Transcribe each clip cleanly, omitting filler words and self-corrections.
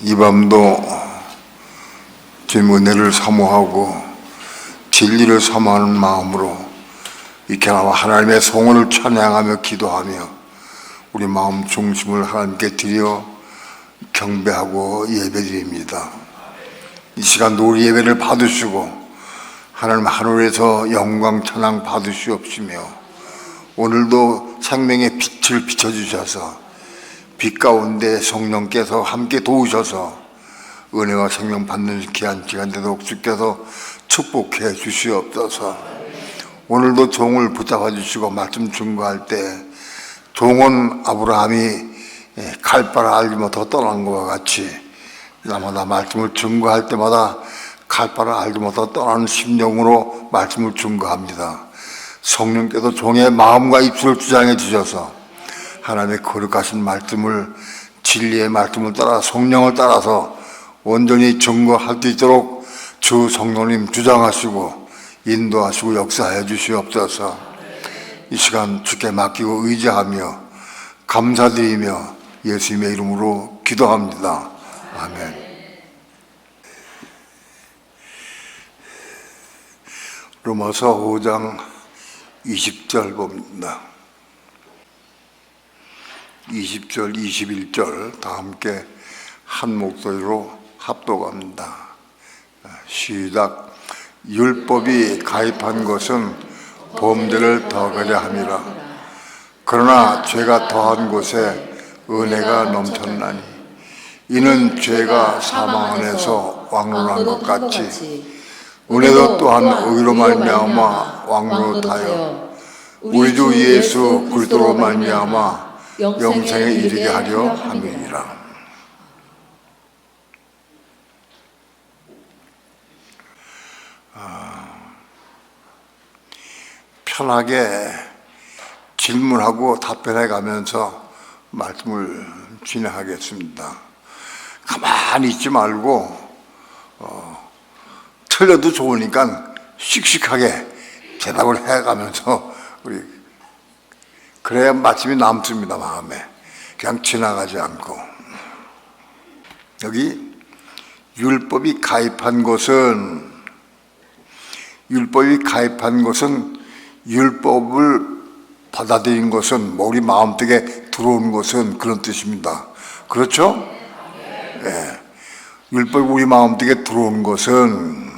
이 밤도 주님 은혜를 사모하고 진리를 사모하는 마음으로 이렇게 하나님의 성원을 찬양하며 기도하며 우리 마음 중심을 하나님께 드려 경배하고 예배드립니다. 이 시간도 우리 예배를 받으시고 하나님 하늘에서 영광 찬양 받으시옵시며 오늘도 생명의 빛을 비춰주셔서 빛 가운데 성령께서 함께 도우셔서 은혜와 생명 받는 귀한 시간 되도록 주께서 축복해 주시옵소서. 오늘도 종을 붙잡아 주시고 말씀 증거할 때 종은 아브라함이 칼바를 알지 못하고 떠난 것과 같이 날마다 말씀을 증거할 때마다 칼바를 알지 못하고 떠나는 심령으로 말씀을 증거합니다. 성령께서 종의 마음과 입술을 주장해 주셔서 하나님의 거룩하신 말씀을 진리의 말씀을 따라 성령을 따라서 온전히 증거할 수 있도록 주 성령님 주장하시고 인도하시고 역사해 주시옵소서. 이 시간 주께 맡기고 의지하며 감사드리며 예수님의 이름으로 기도합니다. 아멘. 로마서 5장 20절 봅니다. 20절, 21절 다 함께 한 목소리로 합독합니다. 시작. 율법이 가입한 것은 범죄를 더하려 함이라. 그러나 죄가 더한 곳에 은혜가 넘쳤나니 이는 죄가 사망 안에서 왕론한 것 같이 은혜도 또한 의로 말미암아 왕노릇하여 우리 주 예수 그리스도로 말미암아 영생에 이르게 하려 함이니라. 편하게 질문하고 답변해 가면서 말씀을 진행하겠습니다. 가만히 있지 말고 틀려도 좋으니까 씩씩하게 대답을 해가면서 우리 그래야 말씀이 남습니다. 마음에 그냥 지나가지 않고. 여기 율법이 가입한 것은 율법을 받아들인 것은 우리 마음속에 들어온 것은 그런 뜻입니다. 그렇죠? 네. 율법이 우리 마음속에 들어온 것은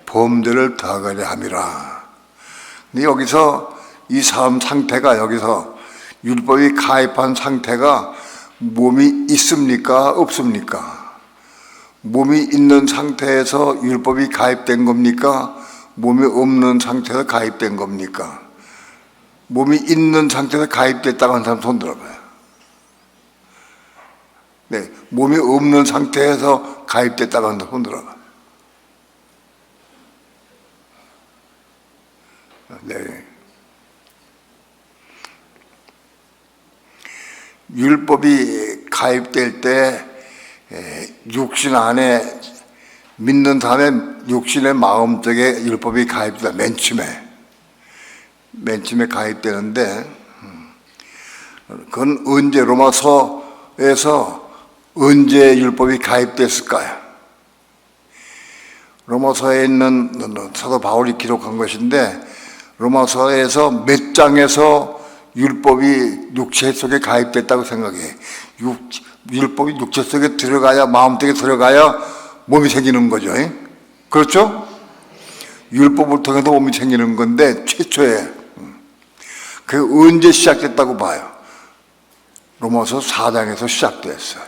범죄를 더하려 함이라. 근데 여기서 이 사람 상태가 여기서 율법이 가입한 상태가 몸이 있습니까? 없습니까? 몸이 있는 상태에서 율법이 가입된 겁니까? 몸이 없는 상태에서 가입된 겁니까? 몸이 있는 상태에서 가입됐다고 하는 사람 손 들어봐요. 네, 몸이 없는 상태에서 가입됐다고 하는 사람 손 들어봐요. 네. 율법이 가입될 때 육신 안에 믿는 사람의 육신의 마음속에 율법이 가입되다. 맨 처음에 가입되는데 그건 언제 로마서에서 언제 율법이 가입됐을까요? 로마서에 있는 사도 바울이 기록한 것인데 로마서에서 몇 장에서 율법이 육체 속에 가입됐다고 생각해. 율법이 육체 속에 들어가야 마음 속에 들어가야 몸이 생기는 거죠. 그렇죠? 율법을 통해서 몸이 생기는 건데 최초에 그게 언제 시작됐다고 봐요? 로마서 4장에서 시작됐어요.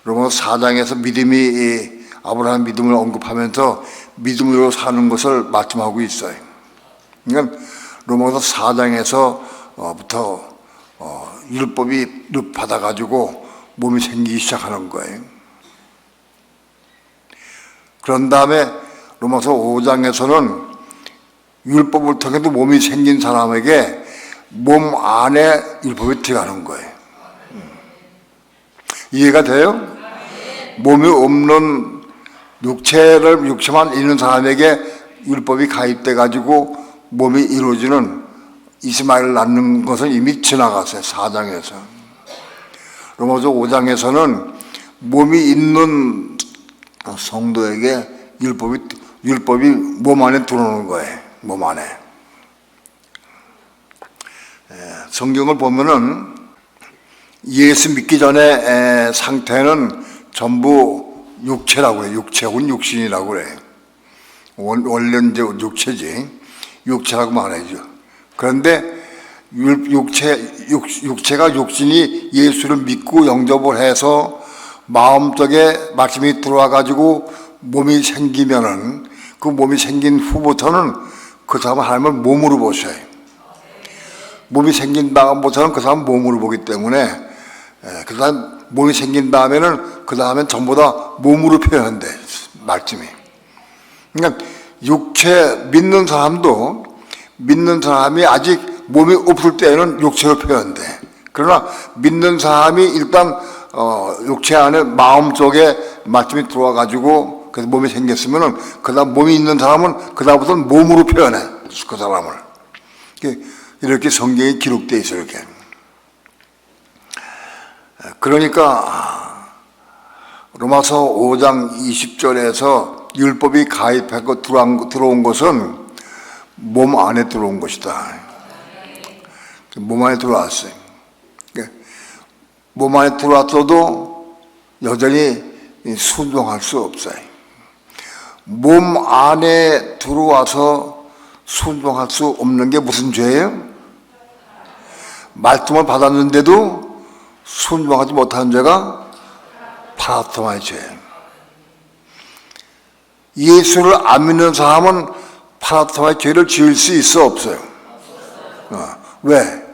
로마서 4장에서 믿음이 아브라함 믿음을 언급하면서 믿음으로 사는 것을 말씀하고 있어요. 그러니까 로마서 4장에서부터 율법이 받아가지고 몸이 생기기 시작하는 거예요. 그런 다음에 로마서 5장에서는 율법을 통해서 몸이 생긴 사람에게 몸 안에 율법이 들어가는 거예요. 이해가 돼요? 몸이 없는 육체만 있는 사람에게 율법이 가입돼가지고 몸이 이루어지는 이스마엘을 낳는 것은 이미 지나갔어요. 4장에서. 로마서 5장에서는 몸이 있는 성도에게 율법이 몸 안에 들어오는 거예요. 몸 안에. 성경을 보면은 예수 믿기 전에 상태는 전부 육체라고 해요. 육체 혹은 육신이라고 그래요. 원래는 이제 육체지. 육체라고 말하죠. 그런데 육체가 육신이 예수를 믿고 영접을 해서 마음속에 말씀이 들어와 가지고 몸이 생기면은 그 몸이 생긴 후부터는 그 사람은 하나님을 몸으로 보셔요. 몸이 생긴 다음부터는 그 사람은 몸으로 보기 때문에 그 다음 몸이 생긴 다음에는 그 다음엔 전부 다 몸으로 표현한대 말씀이. 그러니까 육체 믿는 사람이 아직 몸이 없을 때에는 육체로 표현돼. 그러나 믿는 사람이 일단 육체 안에 마음 속에 말씀이 들어와 가지고 그래서 몸이 생겼으면은 그다음 몸이 있는 사람은 그다음부터는 몸으로 표현해 그 사람을. 이렇게 성경에 기록돼 있어 이렇게. 그러니까 로마서 5장 20절에서 율법이 가입하고 들어온 것은 몸 안에 들어온 것이다. 몸 안에 들어왔어요. 몸 안에 들어왔어도 여전히 순종할 수 없어요. 몸 안에 들어와서 순종할 수 없는 게 무슨 죄예요? 말씀을 받았는데도 순종하지 못하는 죄가 파라토마의 죄예요. 예수를 안 믿는 사람은 파라토마의 죄를 지을 수 있어 없어요? 왜?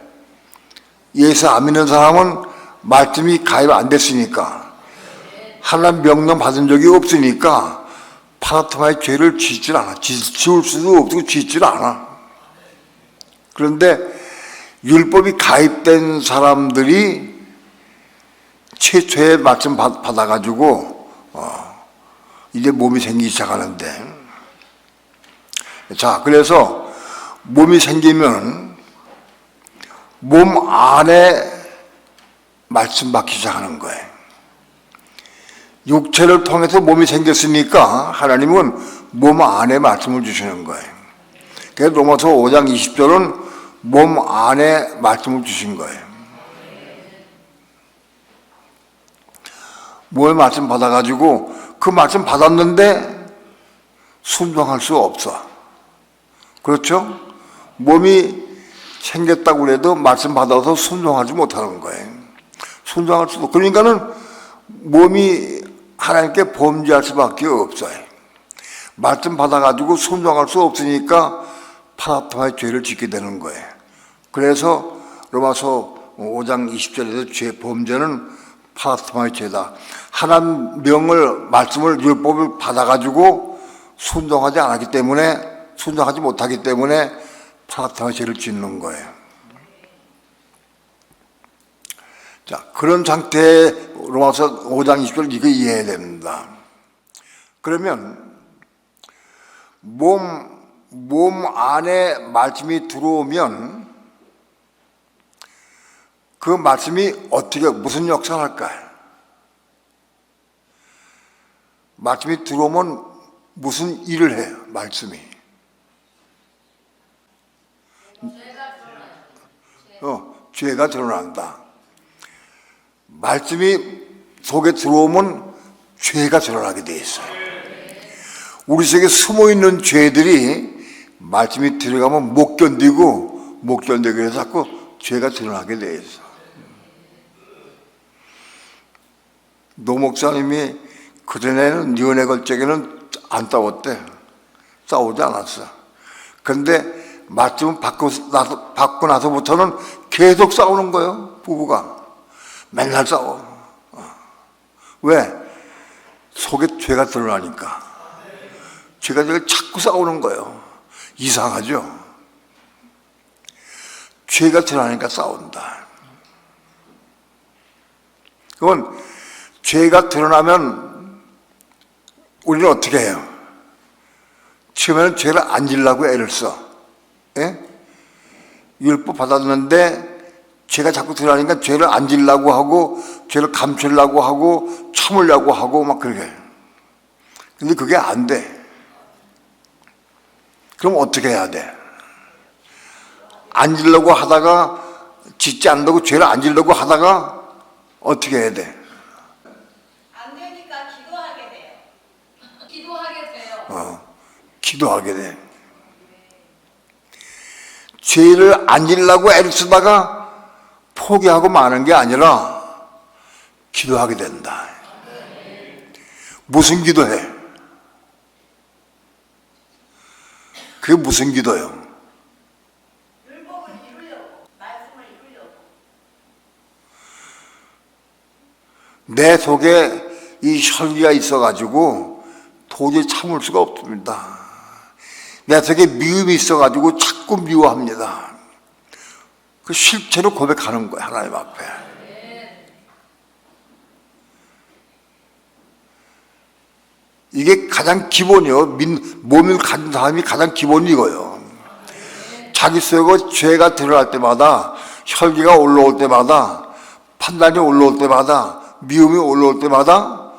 예수 안 믿는 사람은 말씀이 가입 안 됐으니까 하나님 명령 받은 적이 없으니까 파라토마의 죄를 짓질 않아. 지울 수도 없고 짓질 않아. 그런데 율법이 가입된 사람들이 최초의 말씀 받아가지고 이제 몸이 생기기 시작하는데, 자, 그래서 몸이 생기면 몸 안에 말씀 받기 시작하는 거예요. 육체를 통해서 몸이 생겼으니까 하나님은 몸 안에 말씀을 주시는 거예요. 그래서 로마서 5장 20절은 몸 안에 말씀을 주신 거예요. 몸에 말씀 받아가지고 그 말씀 받았는데 순종할 수 없어. 그렇죠? 몸이 생겼다고 해도 말씀 받아서 순종하지 못하는 거예요. 순종할 수도. 그러니까는 몸이 하나님께 범죄할 수밖에 없어요. 말씀 받아가지고 순종할 수 없으니까 파라토마의 죄를 짓게 되는 거예요. 그래서 로마서 5장 20절에서 죄 범죄는 파라토마의 죄다. 하나님 명을 말씀을 율법을 받아가지고 순종하지 않았기 때문에 순종하지 못하기 때문에 파라토마의 죄를 짓는 거예요. 자, 그런 상태의 로마서 5장 20절 이거 이해해야 됩니다. 그러면 몸 안에 말씀이 들어오면 그 말씀이 어떻게 무슨 역사를 할까요? 말씀이 들어오면 무슨 일을 해요? 말씀이 죄가 드러난다. 말씀이 속에 들어오면 죄가 드러나게 돼 있어요. 우리 속에 숨어있는 죄들이 말씀이 들어가면 못 견디고 해서 자꾸 죄가 드러나게 돼 있어. 노 목사님이 그전에는 연애 걸 적에는 안 싸웠대. 싸우지 않았어. 그런데 말씀을 받고 나서부터는 계속 싸우는 거예요. 부부가 맨날 싸워. 왜? 속에 죄가 드러나니까. 죄가 자꾸 싸우는 거예요. 이상하죠? 죄가 드러나니까 싸운다. 그건 죄가 드러나면 우리는 어떻게 해요? 처음에는 죄를 안 지려고 애를 써. 예? 율법 받았는데 죄가 자꾸 드러나니까 죄를 안 지려고 하고 죄를 감추려고 하고 참으려고 하고 막 그렇게. 근데 그게 안 돼. 그럼 어떻게 해야 돼? 안 지려고 하다가 짓지 않으려고 죄를 안 지려고 하다가 어떻게 해야 돼? 안 되니까 기도하게 돼요. 기도하게 돼요. 기도하게 돼. 죄를 안 지려고 애를 쓰다가 포기하고 마는 게 아니라 기도하게 된다. 무슨 기도해? 그게 무슨 기도예요? 율법을 이루려고, 말씀을 이루려고. 내 속에 이 혈기가 있어가지고 도저히 참을 수가 없습니다. 내 속에 미움이 있어가지고 자꾸 미워합니다. 그 실체로 고백하는 거야, 하나님 앞에. 이게 가장 기본이요. 몸을 가진 사람이 가장 기본이 이거예요. 자기 속에 죄가 드러날 때마다, 혈기가 올라올 때마다, 판단이 올라올 때마다, 미움이 올라올 때마다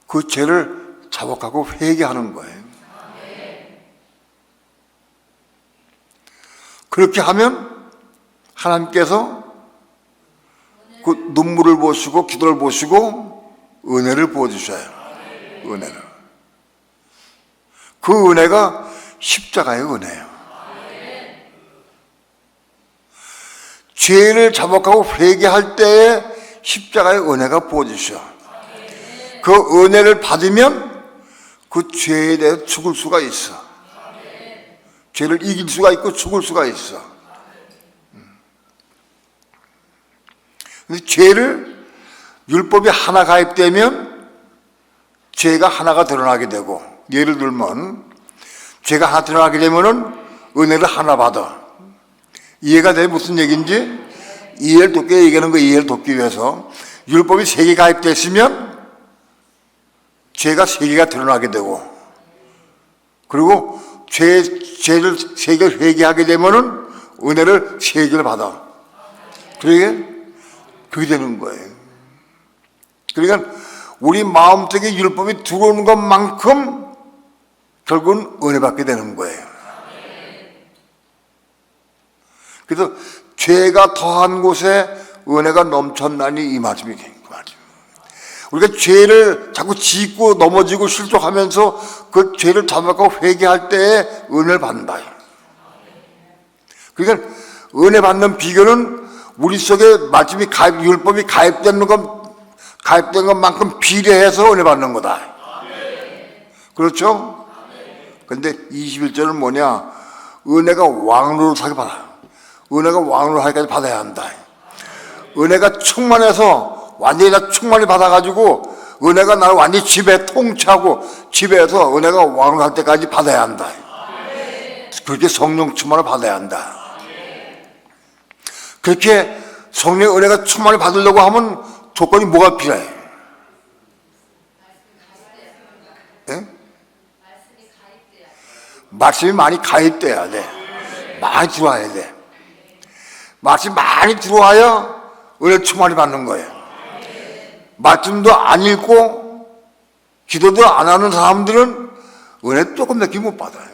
그 죄를 자복하고 회개하는 거예요. 그렇게 하면 하나님께서 그 눈물을 보시고 기도를 보시고 은혜를 부어주셔요. 은혜를. 그 은혜가 십자가의 은혜예요. 죄를 자복하고 회개할 때에 십자가의 은혜가 부어주셔. 그 은혜를 받으면 그 죄에 대해 죽을 수가 있어. 죄를 이길 수가 있고 죽을 수가 있어. 근데 죄를 율법이 하나 가입되면 죄가 하나가 드러나게 되고, 예를 들면 죄가 하나 드러나게 되면은 은혜를 하나 받아. 이해가 돼? 무슨 얘기인지? 이해를 돕기 얘기하는 거, 이해를 돕기 위해서 율법이 세 개 가입됐으면 죄가 세 개가 드러나게 되고, 그리고 죄를 세 개 회개하게 되면은 은혜를 세 개를 받아. 그게 되는 거예요. 그러니까 우리 마음속에 율법이 들어오는 것만큼 결국은 은혜 받게 되는 거예요. 그래서 죄가 더한 곳에 은혜가 넘쳤나니 이 말씀이 그 말씀. 우리가 죄를 자꾸 짓고 넘어지고 실족하면서 그 죄를 자복하고 회개할 때에 은혜를 받는다. 그러니까 은혜 받는 비결은 우리 속에 말씀이 율법이 가입된 것만큼 비례해서 은혜 받는 거다. 그렇죠? 그런데 21절은 뭐냐? 은혜가 왕으로 사게 받아. 은혜가 왕으로 하기까지 받아야 한다. 은혜가 충만해서 완전히 다 충만히 받아가지고 은혜가 나를 완전히 집에 통치하고 집에서 은혜가 왕으로 할 때까지 받아야 한다. 그렇게 성령 충만을 받아야 한다. 그렇게 성령의 은혜가 충만히 받으려고 하면 조건이 뭐가 필요해? 네? 말씀이 많이 가입돼야 돼. 많이 들어와야 돼. 말씀이 많이 들어와야 은혜 충만히 받는 거예요. 말씀도 안 읽고 기도도 안 하는 사람들은 은혜 조금 몇 개 못 받아요.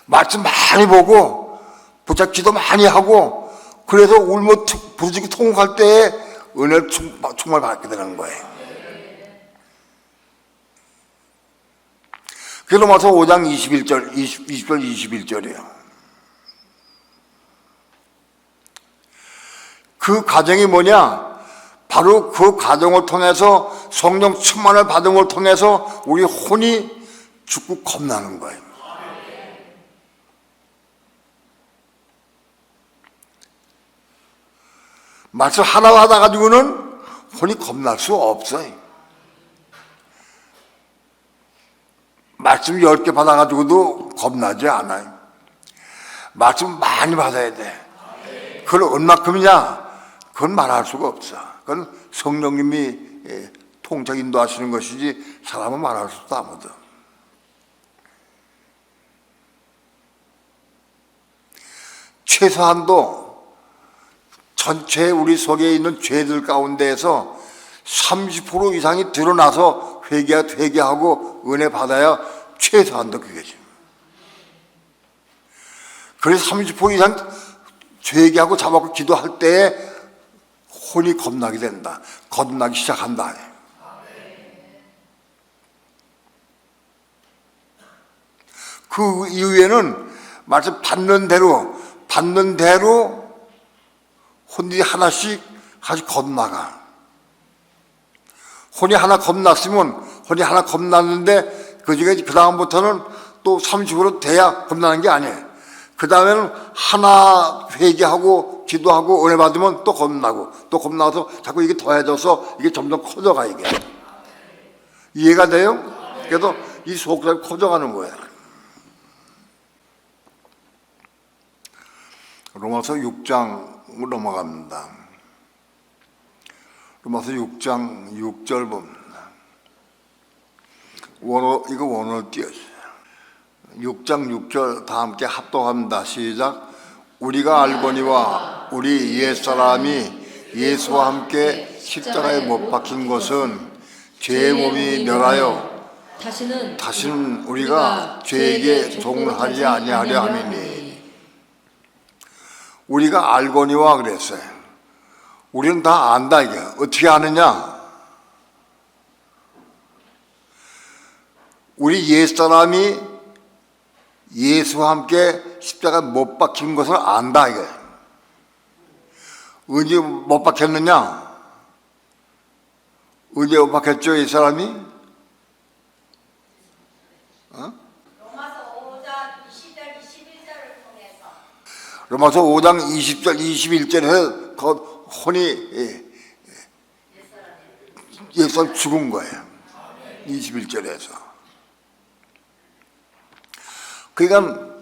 말씀 많이 보고 부탁 기도 많이 하고 그래서 울며 부르짖고 통곡할 때에 은혜를 충만히 받게 되는 거예요. 그래서 로마서 5장 20절 21절이에요. 그 과정이 뭐냐? 바로 그 과정을 통해서 성령 충만을 받은 걸 통해서 우리 혼이 죽고 겁나는 거예요. 말씀 하나 받아가지고는 혼이 겁날 수 없어요. 말씀 10개 받아가지고도 겁나지 않아요. 말씀 많이 받아야 돼. 그걸 얼마큼이냐? 그건 말할 수가 없어. 그건 성령님이 통찰 인도하시는 것이지 사람은 말할 수도 아무도. 최소한도 전체 우리 속에 있는 죄들 가운데에서 30% 이상이 드러나서 회개하고 은혜 받아야 최소한도 그게지. 그래서 30% 이상 회개하고 잡아고 기도할 때에 혼이 겁나게 된다. 겁나기 시작한다. 그 이후에는 말씀 받는 대로 혼이 하나씩 겁나가. 혼이 하나 겁났는데 그 중에 그 다음부터는 또 30% 돼야 겁나는 게 아니에요. 그 다음에는 하나 회개하고 기도하고 은혜 받으면 또 겁나고 또 겁나서 자꾸 이게 더해져서 이게 점점 커져가 이게. 이해가 돼요? 그래서 이 속살이 커져가는 거예요. 로마서 6장으로 넘어갑니다. 로마서 6장 6절 봅니다. 이거 원어로 띄어주세요. 6장 6절 다 함께 합독합니다. 시작. 우리가 알거니와 우리 옛사람이 예수와 함께 십자가에 못 박힌 것은 죄의 몸이 멸하여 다시는 우리가 죄에게 종하지 아니하려 함이니. 우리가 알거니와 그랬어요. 우리는 다 안다 이게. 어떻게 아느냐? 우리 옛사람이 예수와 함께 십자가에 못 박힌 것을 안다 이게. 언제 못 박혔느냐? 언제 못 박혔죠 이 사람이? 로마서 5장 20절 21절을 통해서 로마서 5장 20절 21절에서 그 혼이 옛사람 죽은 거예요. 21절에서. 그러니까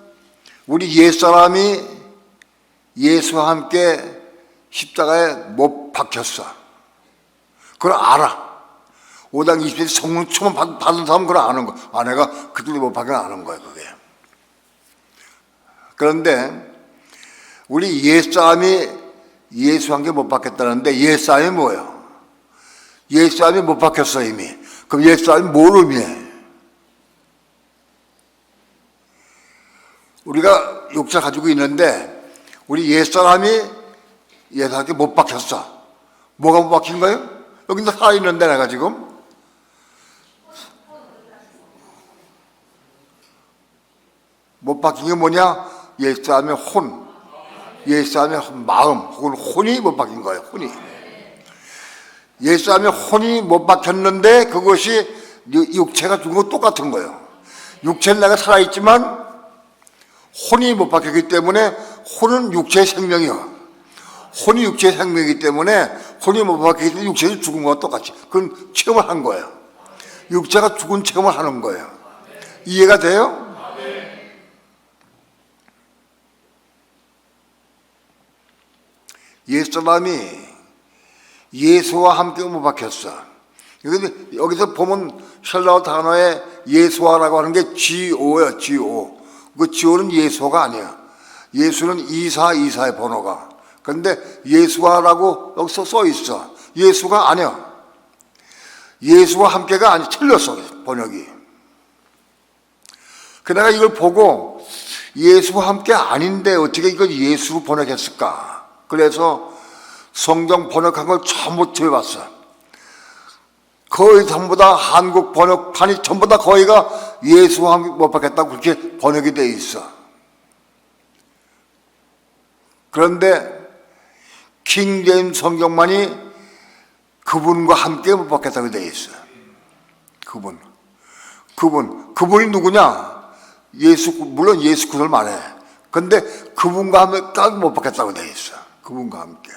우리 옛사람이 예수와 함께 십자가에 못 박혔어. 그걸 알아. 5장 20절 성령 충만 받은 사람은 그걸 아는 거. 아내가 그들도 못 박혀 아는 거예요, 그게. 그런데 우리 옛사람이 예수와 함께 못 박혔다는데 옛사람이 뭐예요? 옛사람이 못 박혔어 이미. 그럼 옛사람이 뭘 의미해? 우리가 육체를 가지고 있는데 우리 옛사람이 예수한테 못 박혔어. 뭐가 못 박힌 거예요? 여기 살아있는데 내가 지금 못 박힌 게 뭐냐? 옛사람의 혼, 옛사람의 마음 혹은 혼이 못 박힌 거예요. 혼이. 옛사람의 혼이 못 박혔는데 그것이 육체가 죽은 거 똑같은 거예요. 육체는 내가 살아있지만 혼이 못 박혔기 때문에 혼은 육체의 생명이요. 혼이 육체의 생명이기 때문에 혼이 못 박혔기 때문에 육체에서 죽은 거와 똑같이. 그건 체험을 한 거예요. 육체가 죽은 체험을 하는 거예요. 이해가 돼요? 옛사람이 예수와 함께 못 박혔어. 여기서 보면 헬라어 단어에 예수와라고 하는 게 GO예요. GO. 그 GO는 예수가 아니야. 예수는 이사의 번호가. 그런데 예수와라고 여기서 써 있어. 예수가 아니야. 예수와 함께가 아니 틀렸어 번역이. 그러다가 이걸 보고 예수와 함께 아닌데 어떻게 이걸 예수 번역했을까? 그래서 성경 번역한 걸 전부 들어봤어. 거의 전부 다 한국 번역판이 전부 다 거의가 예수와 함께 못 박혔다고 그렇게 번역이 돼 있어. 그런데 킹제임스 성경만이 그분과 함께 못 박혔다고 돼 있어. 그분이 누구냐? 물론 예수 그걸 말해. 근데 그분과 함께 못 박혔다고 돼 있어. 그분과 함께.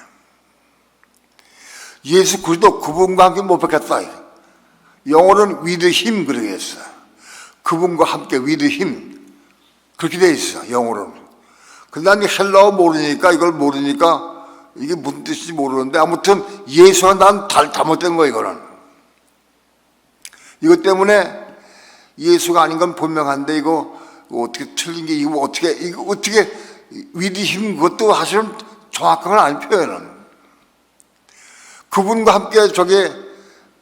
예수 그리스도 그분과 함께 못 박혔다. 영어는 with him 그렇게 했어. 그분과 함께 with him 그렇게 돼 있어. 영어로는. 근데 난 헬라어 모르니까 이걸 모르니까 이게 무슨 뜻인지 모르는데 아무튼 예수와 난 잘못된 거야 이거는. 이것 때문에 예수가 아닌 건 분명한데 이거 어떻게 틀린 게 이거 어떻게 with him 그것도 사실은 정확한 건 아닌 표현은. 그분과 함께 저게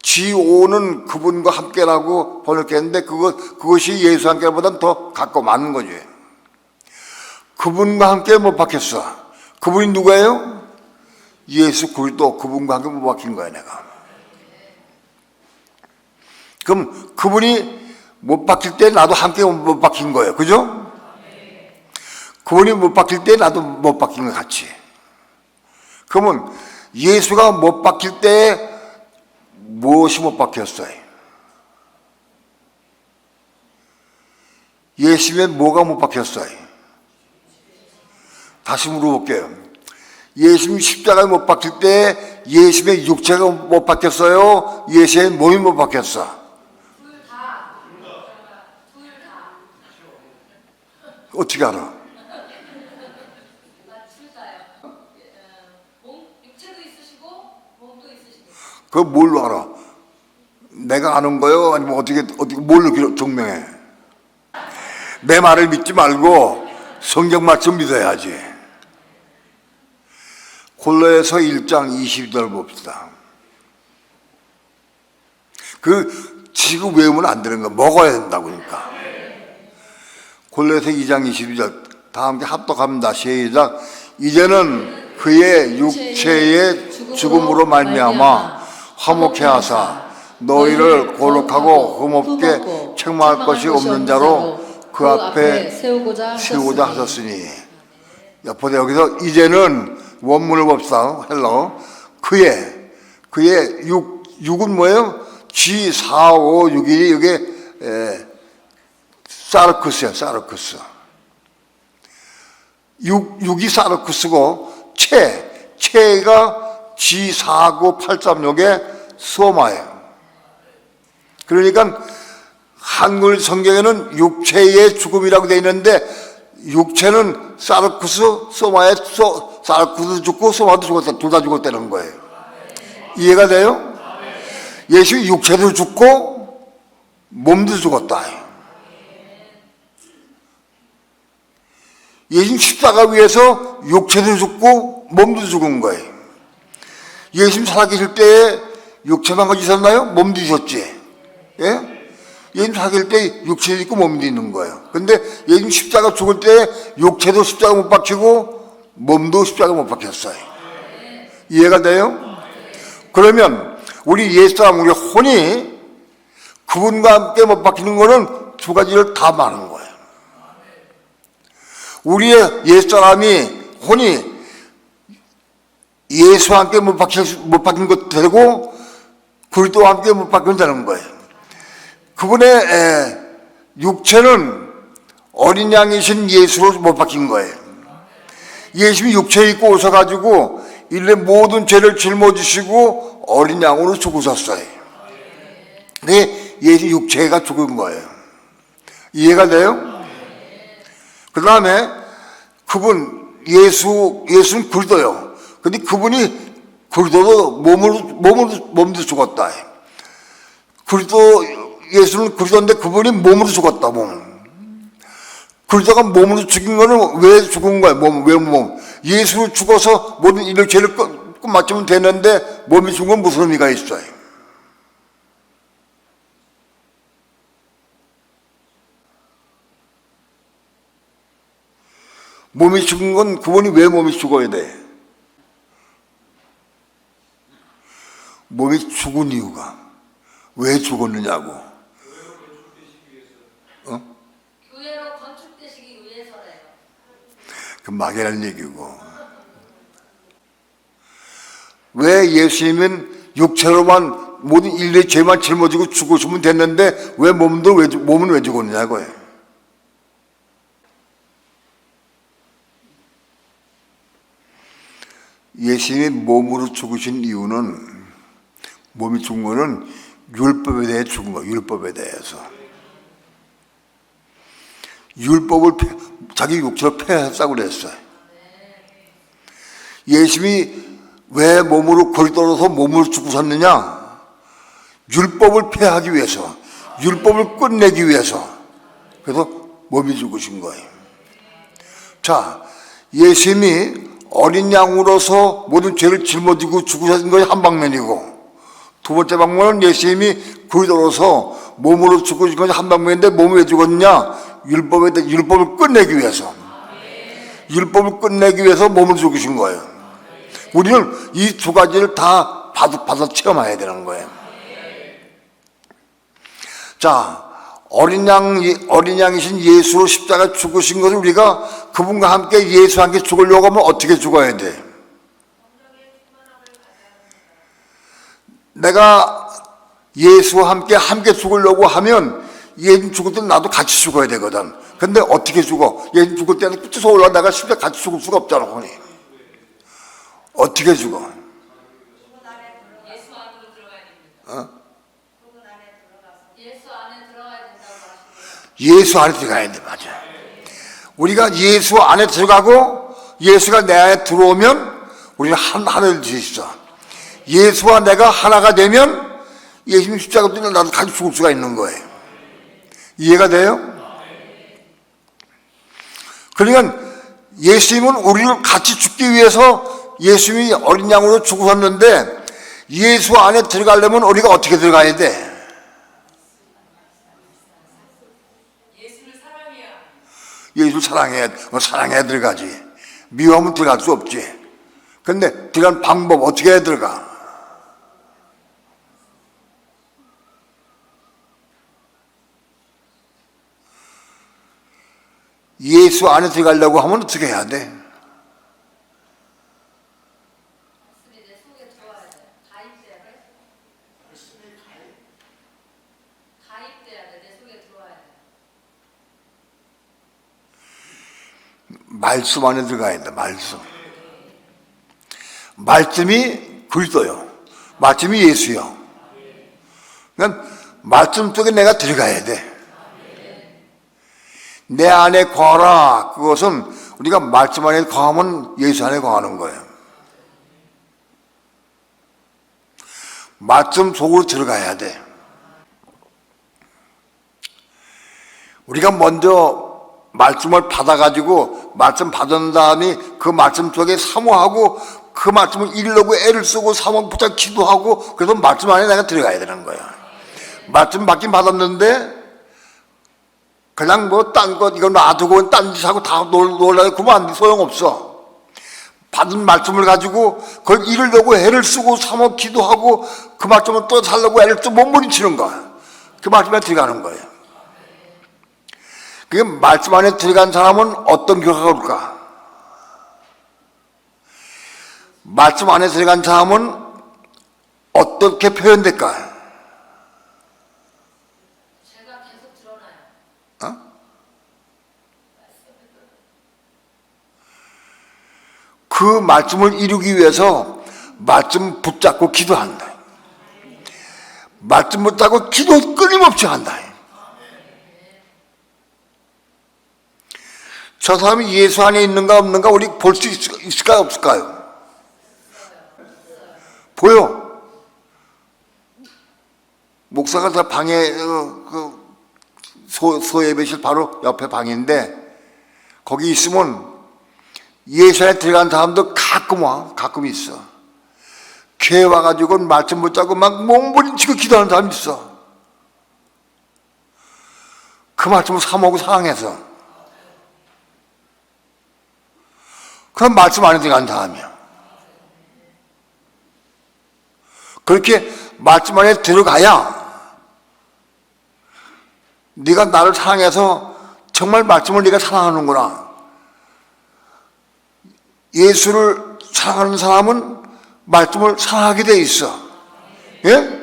지오는 그분과 함께라고 번역했는데 그것이 예수와 함께보다는 더 가까워 맞는 거지. 그분과 함께 못 박혔어. 그분이 누구예요? 예수 그리스도. 그분과 함께 못 박힌 거야 내가. 그럼 그분이 못 박힐 때 나도 함께 못 박힌 거예요. 그죠? 그분이 못 박힐 때 나도 못 박힌 거 같이. 그러면 예수가 못 박힐 때 무엇이 못 박혔어요? 예수님의 뭐가 못 박혔어요? 다시 물어볼게요. 예수님 십자가에 못 박힐 때 예수님의 육체가 못 박혔어요? 예수의 몸이 못 박혔어? 어떻게 알아? 육체도 있으시고 몸도 있으시고. 그거 뭘로 알아? 내가 아는 거요? 아니면 어떻게 뭘로 증명해? 내 말을 믿지 말고 성경 말씀 믿어야지. 골로새서 1장 22절 봅시다. 그 지금 외우면 안 되는 거 먹어야 된다고 그러니까. 골로새서 2장 22절 다 함께 합독합니다. 시작. 이제는 그의 육체의 죽음으로 말미암아 화목케 하사 너희를 거룩하고 흠없게 책망할 것이 없는 자로 그 앞에 세우고자 하셨으니. 보세요. 여기서 이제는 원문을 봅시다. 헬러. 그의 육은 뭐예요? G456이 이게 사르쿠스야. 사르쿠스. 육이 사르쿠스고 체가 G49836의 소마예요. 그러니까 한글 성경에는 육체의 죽음이라고 되어 있는데 육체는 사르쿠스, 소마에 사르쿠스 죽고 소마도 죽었다. 둘 다 죽었다는 거예요. 이해가 돼요? 예수 육체도 죽고 몸도 죽었다. 예수님 십자가 위에서 육체도 죽고 몸도 죽은 거예요. 예수님 살아계실 때에 육체만 가지고 있었나요? 몸도 있었지. 예? 예수님 살아계실 때 육체도 있고 몸도 있는 거예요. 근데 예수님 십자가 죽을 때 육체도 십자가 못 박히고 몸도 십자가 못 박혔어요. 이해가 돼요? 그러면 우리 옛사람, 우리 혼이 그분과 함께 못 박히는 거는 두 가지를 다 말하는 거예요. 우리의 옛사람이 혼이 예수와 함께 못 박힌 것도 되고 그리스도와 함께 못 박히면 되는 거예요. 그분의 육체는 어린 양이신 예수로 못 박힌 거예요. 예수님이 육체에 입고 오셔가지고 인류의 모든 죄를 짊어지시고 어린 양으로 죽으셨어요. 근데 예수 육체가 죽은 거예요. 이해가 돼요? 그 다음에 예수는 그리스도요. 근데 그분이 그리스도도 몸도 죽었다. 예수는 그리스도인데 그분이 몸으로 죽었다. 그리스도가 몸으로 죽인 거는 왜 죽은 거야? 왜 몸? 예수로 죽어서 모든 인류 죄를 끝마치면 되는데 몸이 죽은 건 무슨 의미가 있어요? 몸이 죽은 건 그분이 왜 몸이 죽어야 돼? 몸이 죽은 이유가 왜 죽었느냐고. 교회로 건축되시기 위해서래요. 그 막연한 얘기고. 왜 예수님은 육체로만 모든 인류의 죄만 짊어지고 죽으시면 됐는데 왜 몸은 왜 죽었느냐고요. 예수님이 몸으로 죽으신 이유는, 몸이 죽은 거는 율법에 대해 죽은 거예요. 율법에 대해서. 율법을 자기 육체로 폐했다고 그랬어요. 예수님이 왜 몸으로 거리떨어서 몸으로 죽으셨느냐? 율법을 폐하기 위해서, 율법을 끝내기 위해서. 그래서 몸이 죽으신 거예요. 자, 예수님이 어린 양으로서 모든 죄를 짊어지고 죽으신 것이 한 방면이고, 두 번째 방면은 예수님이 구유도로서 몸으로 죽으신 것이 한 방면인데, 몸이 왜 죽었냐? 율법을 끝내기 위해서. 율법을 끝내기 위해서 몸을 죽으신 거예요. 우리는 이 두 가지를 다 받아 체험해야 되는 거예요. 자, 어린 양이신 예수로 십자가 죽으신 것을 우리가 그분과 함께 예수와 함께 죽으려고 하면 어떻게 죽어야 돼? 내가 예수와 함께 죽으려고 하면 예수님 죽을 때 나도 같이 죽어야 되거든. 근데 어떻게 죽어? 예수님 죽을 때는 끝에서 올라다가 십자가 같이 죽을 수가 없잖아, 보니. 어떻게 죽어? 예수 안으로 들어가야 됩니다. 어? 예수 안에 들어가야 된다고 하시고요. 예수 안에 들어가야 돼, 맞아. 우리가 예수 안에 들어가고 예수가 내 안에 들어오면 우리는 하나를 될 수 있어. 예수와 내가 하나가 되면 예수님 십자가 때문에 나도 같이 죽을 수가 있는 거예요. 이해가 돼요? 그러니까 예수님은 우리를 같이 죽기 위해서 예수님이 어린 양으로 죽으셨는데, 예수 안에 들어가려면 우리가 어떻게 들어가야 돼? 예수를 사랑해야. 예수를 사랑해야 들어가지. 미워하면 들어갈 수 없지. 근데 들어간 방법 어떻게 해야 들어가? 예수 안에 들어가려고 하면 어떻게 해야 돼? 내 속에 들어와야 돼. 가입돼야 돼. 가입돼야 돼. 내 속에 들어와야 돼. 말씀 안에 들어가야 돼. 말씀이 그리스도요. 말씀이 예수요. 그러니까 말씀 속에 내가 들어가야 돼. 내 안에 거하라. 그것은 우리가 말씀 안에 거하면 예수 안에 거하는 거예요. 말씀 속으로 들어가야 돼. 우리가 먼저 말씀을 받아가지고 말씀 받은 다음에 그 말씀 속에 사모하고 그 말씀을 읽으려고 애를 쓰고 사모 붙잡고 기도하고, 그래서 말씀 안에 내가 들어가야 되는 거야. 말씀 받긴 받았는데 그냥 뭐 딴 것 이거 놔두고 딴 짓 하고 다 놀라고 그러면 안 돼. 소용없어. 받은 말씀을 가지고 그걸 읽으려고 애를 쓰고 사모 기도하고 그 말씀을 또 살려고 애를 쓰고 몸부림치는 거야. 그 말씀에 들어가는 거예요. 그 말씀 안에 들어간 사람은 어떤 결과가 올까? 말씀 안에 들어간 사람은 어떻게 표현될까? 제가 계속 드러나요. 어? 그 말씀을 이루기 위해서 말씀 붙잡고 기도한다. 말씀 붙잡고 기도 끊임없이 한다. 저 사람이 예수 안에 있는가 없는가 우리 볼 수 있을까요 없을까요? 보여. 목사가 저 방에 소예배실 바로 옆에 방인데 거기 있으면 예수 안에 들어간 사람도 가끔 있어. 교회 와가지고 말씀 붙잡고 막 몸부림치고 기도하는 사람이 있어. 그 말씀을 사모하고 사랑해서. 그럼 말씀 안에 들어간 사람이야. 그렇게 말씀 안에 들어가야 네가 나를 사랑해서 정말 말씀을 네가 사랑하는구나. 예수를 사랑하는 사람은 말씀을 사랑하게 돼 있어. 예?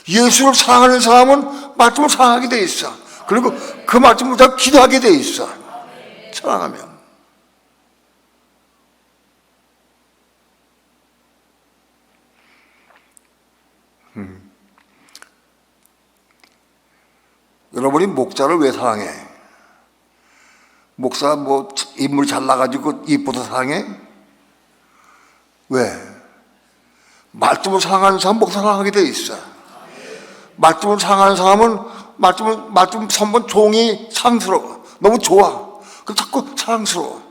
예수를 사랑하는 사람은 말씀을 사랑하게 돼 있어. 그리고 그 말씀을 다 기도하게 돼 있어. 사랑하면. 여러분이 목자를 왜 사랑해? 목사가 뭐 인물이 잘나가지고 이뻐서 사랑해? 왜? 말씀을 사랑하는 사람 목사 사랑하게 돼 있어. 말씀을 사랑하는 사람은 말씀 선본 종이 상스러워. 너무 좋아. 그 자꾸 사랑스러워.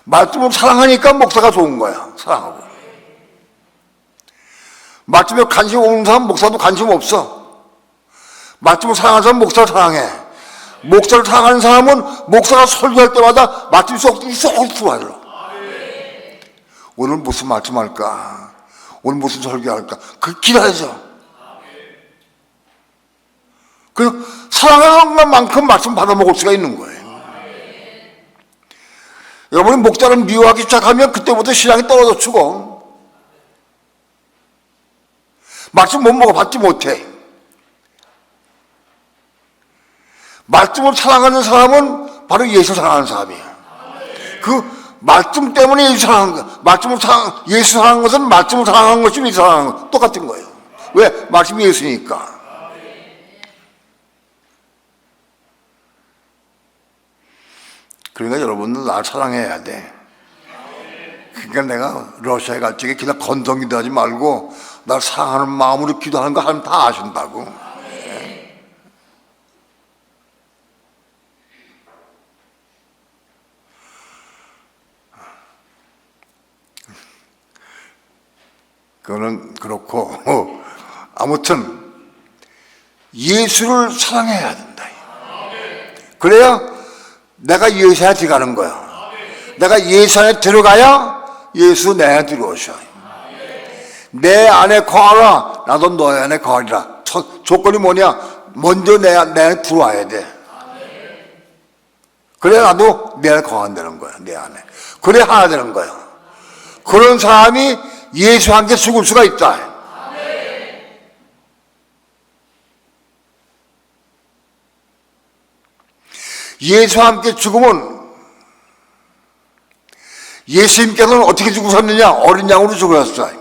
말씀으로 사랑하니까 목사가 좋은 거야. 사랑하고. 말씀에 관심 없는 사람 목사도 관심 없어. 말씀으로 사랑하는 사람 목사를 사랑해. 목사를 사랑하는 사람은 목사가 설교할 때마다 말씀이 쏙 들어와요. 오늘 무슨 말씀할까? 오늘 무슨 설교할까? 그 기다려져. 그 사랑하는 것만큼 말씀 받아먹을 수가 있는 거예요. 여러분이 목자를 미워하기 시작하면 그때부터 신앙이 떨어져 죽어. 말씀 못 먹어 받지 못해. 말씀을 사랑하는 사람은 바로 예수 사랑하는 사람이야. 그 말씀 때문에 예수 사랑하는 거야. 예수 사랑하는 것은 말씀을 사랑하는 것이 예수 사랑하는 것 똑같은 거예요. 왜? 말씀이 예수니까. 그러니까 여러분도 날 사랑해야 돼. 그러니까 내가 러시아에 갈 적에 그냥 건성기도 하지 말고 날 사랑하는 마음으로 기도하는 거 하면 다 아신다고. 그거는 그렇고 아무튼 예수를 사랑해야 된다. 그래야 내가 예수 안에 들어가는 거야. 내가 예수 안에 들어가야 예수 내 안에 들어오셔. 내 안에 거하라 나도 너의 안에 거하리라. 조건이 뭐냐? 먼저 내 안에 들어와야 돼. 그래 나도 내 안에 거한다는 거야. 내 안에. 그래 하나 되는 거야. 그런 사람이 예수와 함께 죽을 수가 있다. 예수와 함께 죽으면 예수님께서는 어떻게 죽으셨느냐? 어린 양으로 죽으셨어요.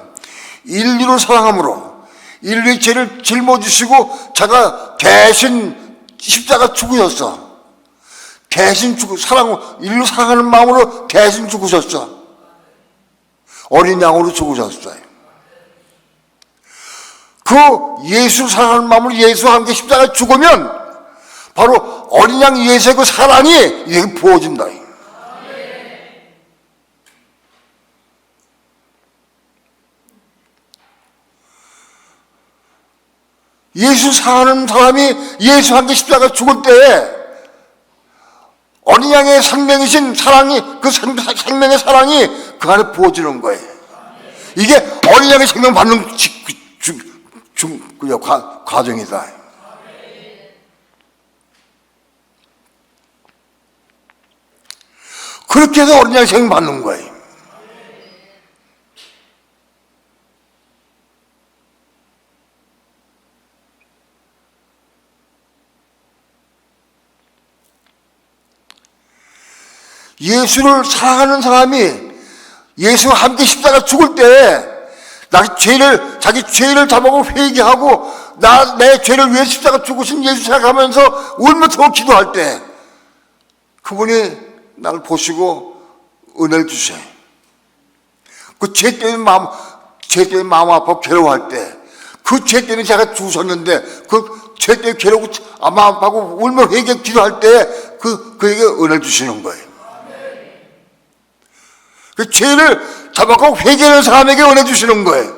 인류를 사랑함으로 인류의 죄를 짊어지시고 자가 대신 십자가 죽으셨어. 대신 인류 사랑하는 마음으로 대신 죽으셨어. 어린 양으로 죽으셨어요. 그 예수 사랑하는 마음으로 예수와 함께 십자가에 죽으면 바로 어린 양 예수의 그 사랑이 이렇게 부어진다. 예수 사랑하는 사람이 예수와 함께 십자가에 죽을 때에 어린 양의 생명이신 사랑이 그 생명의 사랑이 그 안에 부어지는 거예요. 이게 어린 양의 생명 받는 과정이다. 그렇게 해서 어린 양의 생명 받는 거예요. 예수를 사랑하는 사람이 예수와 함께 십자가 죽을 때 자기 죄를 잡아고 회개하고 내 죄를 위해 십자가 죽으신 예수 생각하면서 울면서 기도할 때 그분이 나를 보시고 은혜를 주셔요. 그 죄 때문에 마음 아파 괴로워할 때 그 죄 때문에 제가 죽으셨는데 그 죄 때문에 괴롭고 마음 아파하고 울며 회개 기도할 때 그에게 은혜를 주시는 거예요. 그 죄를 잡아고 회개하는 사람에게 은혜 주시는 거예요.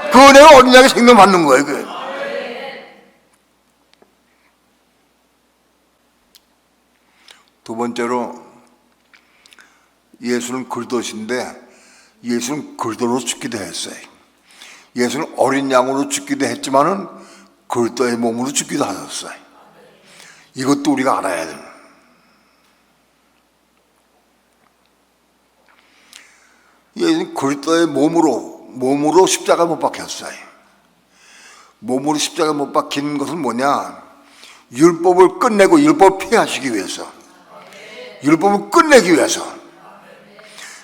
그 은혜가 어린 양의 생명 받는 거예요. 그게. 두 번째로 예수는 그리스도신데 예수는 그리스도로 죽기도 했어요. 예수는 어린 양으로 죽기도 했지만은 그리스도의 몸으로 죽기도 하셨어요. 이것도 우리가 알아야 돼요. 예수는 그리스도의 몸으로 십자가 못 박혔어요. 몸으로 십자가 못 박힌 것은 뭐냐? 율법을 끝내고 율법을 폐하시기 위해서, 율법을 끝내기 위해서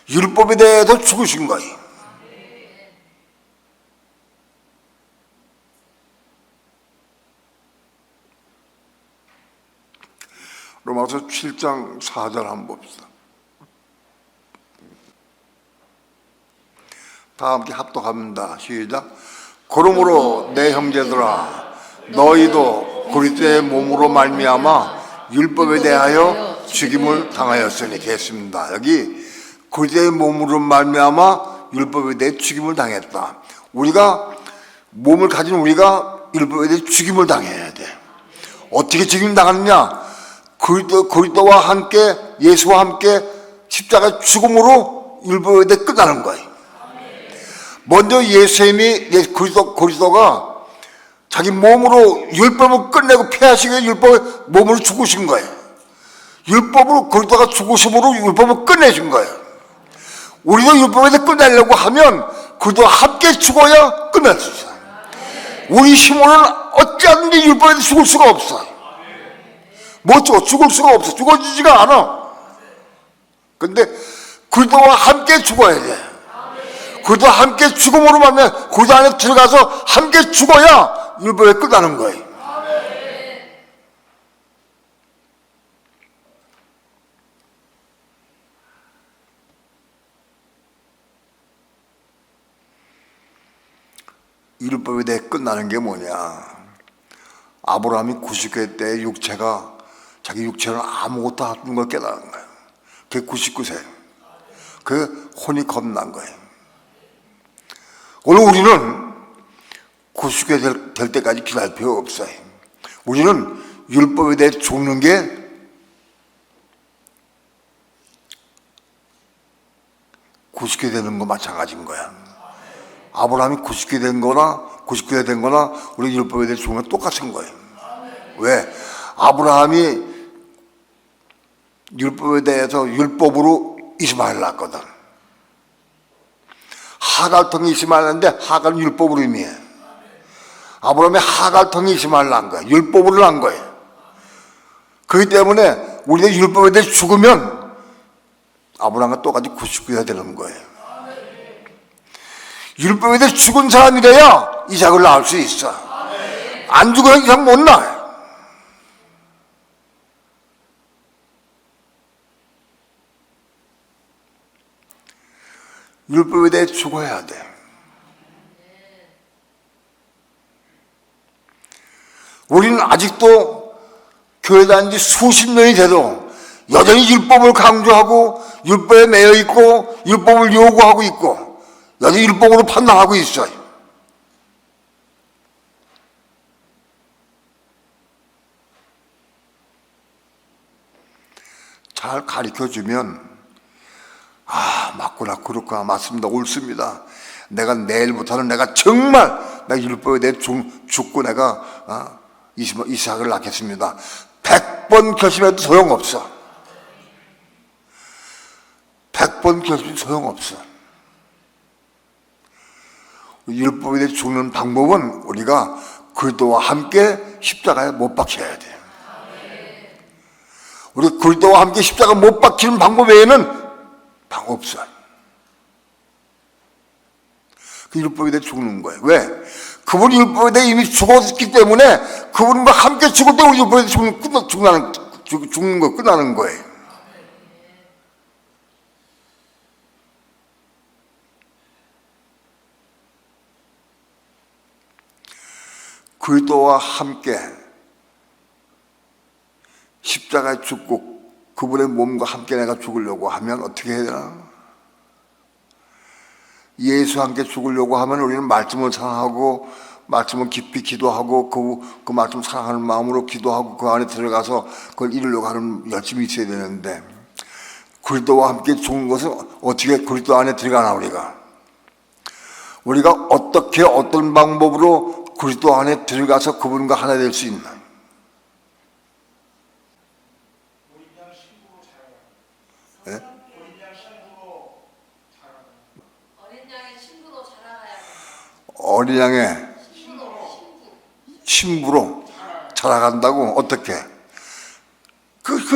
율법에 대해서 죽으신 거예요. 로마서 7장 4절 한번 봅시다. 다 함께 합독합니다. 시작. 그러므로 내 형제들아 너희도 그리스도의 몸으로 말미암아 율법에 대하여 죽임을 당하였으니. 됐습니다. 여기 그리스도의 몸으로 말미암아 율법에 대해 죽임을 당했다. 우리가 몸을 가진 우리가 율법에 대해 죽임을 당해야 돼. 어떻게 죽임 당하느냐? 그리스도와 함께, 예수와 함께 십자가 죽음으로 율법에 대해 끝나는 거예요. 먼저 예수님이, 그리스도가 자기 몸으로 율법을 끝내고 폐하시고 율법을 몸으로 죽으신 거예요. 율법으로, 그리스도가 죽으심으로 율법을 끝내신 거예요. 우리도 율법에 대해 끝내려고 하면 그리스도와 함께 죽어야 끝날 수 있어요. 우리 힘으로는 어찌하든지 율법에 대해 죽을 수가 없어요. 못 죽을 수가 없어. 죽어지지가 않아. 근데 그리스도와 함께 죽어야 돼. 그리스도와 함께 죽음으로 말면 그리스도 안에 들어가서 함께 죽어야 율법에 끝나는 거예요. 율법에 대해 끝나는 게 뭐냐? 아브라함이 99세 때 육체가 자기 육체는 아무것도 없는 걸 깨달은 거예요. 그게 99세. 그 혼이 겁난 거예요. 오늘 우리는 99세 될 때까지 기다릴 필요 없어요. 우리는 율법에 대해 죽는 게 90세 되는 거 마찬가지인 거야. 아브라함이 90세 된 거나 99세 된 거나 우리 율법에 대해 죽는 건 똑같은 거예요. 왜? 아브라함이 율법에 대해서 율법으로 이스마엘 낳았거든. 하갈 통해 이스마엘 낳았는데 하갈은 율법으로 의미해. 아브라함이 하갈 통해 이스마엘 낳은 거야. 율법으로 낳은 거예요. 그렇기 때문에 우리가 율법에 대해 죽으면 아브라함과 똑같이 99세가 되는 거예요. 율법에 대해 죽은 사람이래야 이삭을 낳을 수 있어. 안 죽으면 이삭 못 낳아요. 율법에 대해 죽어야 돼. 우리는 아직도 교회 다닌 지 수십 년이 돼도 여전히 율법을 강조하고 율법에 매여 있고 율법을 요구하고 있고 여전히 율법으로 판단하고 있어요. 잘 가르쳐주면 맞구나, 그렇구나, 맞습니다, 옳습니다. 내가 내일부터는 내가 정말 내가 율법에 대해 죽고 내가 이삭을 낳겠습니다. 100번 결심해도 소용없어. 100번 결심해도 소용없어. 율법에 대해 죽는 방법은 우리가 그리스도와 함께 십자가에 못 박혀야 돼요. 우리 그리스도와 함께 십자가 못 박히는 방법 외에는 방법 없어요. 그 율법에 대해 죽는 거예요. 왜? 그분이 율법에 대해 이미 죽었기 때문에 그분과 함께 죽을 때 우리 율법에 대해 죽는 거 끝나는 거예요. 그리스도와 함께 십자가에 죽고 그분의 몸과 함께 내가 죽으려고 하면 어떻게 해야 되나? 예수와 함께 죽으려고 하면 우리는 말씀을 사랑하고 말씀을 깊이 기도하고 그 말씀 사랑하는 마음으로 기도하고 그 안에 들어가서 그걸 이루려고 하는 열심이 있어야 되는데 그리스도와 함께 죽는 것은 어떻게 그리스도 안에 들어가나 우리가 어떻게 어떤 방법으로 그리스도 안에 들어가서 그분과 하나 될 수 있나? 네? 어린 양의 신부로 자라간다고? 어떻게?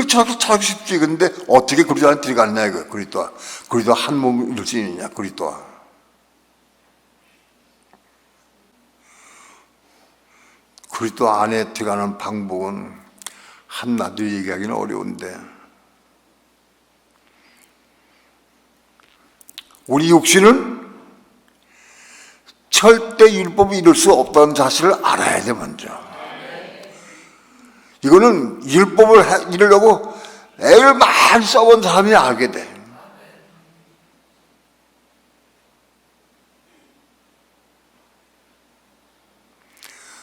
자라기 쉽지. 근데 어떻게 그리스도 안에 들어가느냐 이거. 그리스도 한 몸을 이룰 수 있느냐 그리스도와. 그리스도 안에 들어가는 방법은 한나도 얘기하기는 어려운데 우리 육신은 절대 율법이 이룰 수 없다는 사실을 알아야 돼. 먼저 이거는 율법을 이루려고 애를 많이 써본 사람이 알게 돼.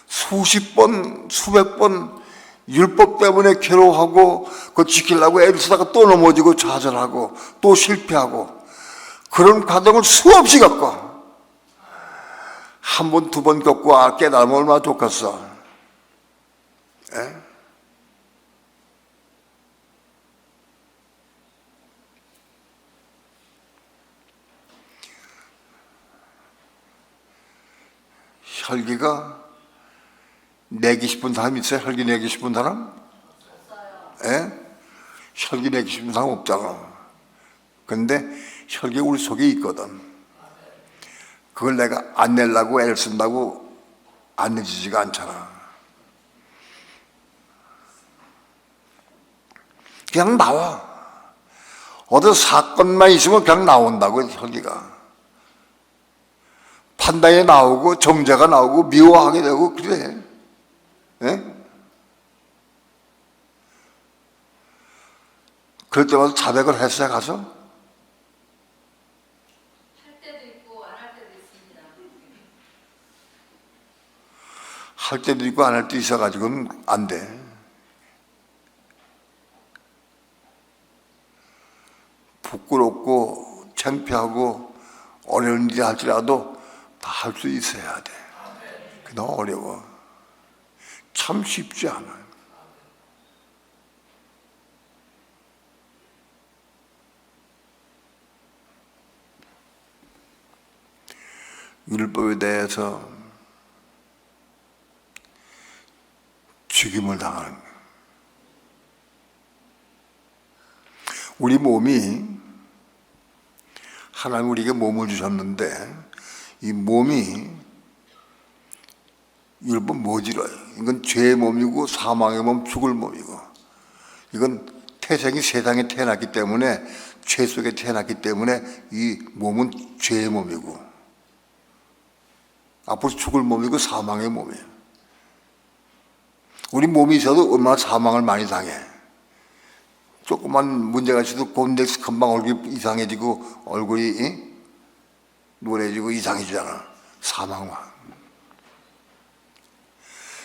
수십 번, 수백 번 율법 때문에 괴로워하고 그거 지키려고 애를 쓰다가 또 넘어지고 좌절하고 또 실패하고 그런 과정을 수없이 겪어. 한 번, 두 번 겪고 깨달으면 얼마나 좋겠어. 에? 혈기가 내기 싶은 사람 있어요? 혈기 내기 싶은 사람? 예? 혈기 내기 싶은 사람 없잖아. 근데 혈기 우리 속에 있거든. 그걸 내가 안 내려고 애를 쓴다고 안 내지지가 않잖아. 그냥 나와. 어디 사건만 있으면 그냥 나온다고 혈기가. 판단이 나오고 정죄가 나오고 미워하게 되고 그래. 예? 그럴 때마다 자백을 했어요, 가서? 할 때도 있고 안 할 때도 있습니다. 할 때도 있고 안 할 때도 있어가지고는 안 돼. 부끄럽고 창피하고 어려운 일이 할지라도 다 할 수 있어야 돼. 그게 너무 어려워. 참 쉽지 않아요. 율법에 대해서 죽임을 당하는 거예요. 우리 몸이 하나님 우리에게 몸을 주셨는데 이 몸이 율법 모지러요. 이건 죄의 몸이고 사망의 몸, 죽을 몸이고 이건 태생이 세상에 태어났기 때문에 죄 속에 태어났기 때문에 이 몸은 죄의 몸이고 앞으로 죽을 몸이고 사망의 몸이에요. 우리 몸이 있어도 얼마나 사망을 많이 당해. 조그만 문제가 있어도 곰덱스 금방 얼굴이 이상해지고 얼굴이 노래지고 이상해지잖아. 사망만.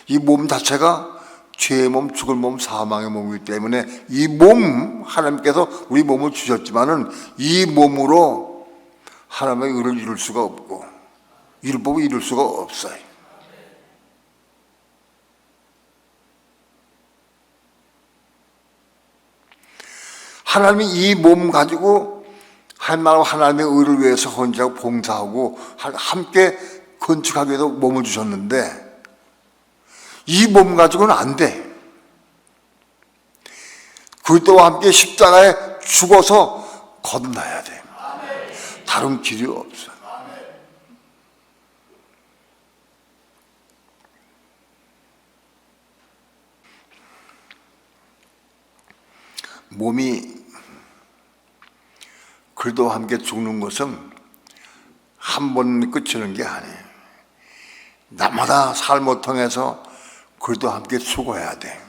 이 몸 자체가 죄의 몸, 죽을 몸, 사망의 몸이기 때문에 이 몸 하나님께서 우리 몸을 주셨지만은 이 몸으로 하나님의 의를 이룰 수가 없고 율법을 이룰 수가 없어요. 하나님이 이 몸 가지고 하나님의 의를 위해서 헌신하고 봉사하고 함께 건축하기 위해서 몸을 주셨는데 이 몸 가지고는 안 돼. 그리스도와 함께 십자가에 죽어서 거듭나야 돼. 다른 길이 없어. 몸이 그리스도와 함께 죽는 것은 한 번 끝이는 게 아니에요. 날마다 삶을 통해서 그리스도와 함께 죽어야 돼.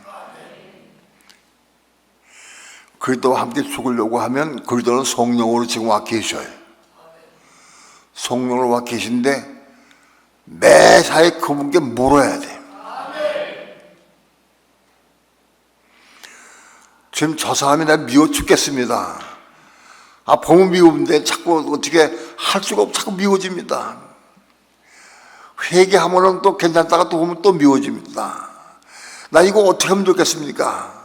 그리스도와 함께 죽으려고 하면 그리스도는 성령으로 지금 와 계셔요. 성령으로 와 계신데 매사에 그분께 물어야 돼. 지금 저 사람이 나 미워 죽겠습니다. 보면 미운데 자꾸 어떻게 할 수가 없고 자꾸 미워집니다. 회개하면은 또 괜찮다가 또 보면 또 미워집니다. 나 이거 어떻게 하면 좋겠습니까?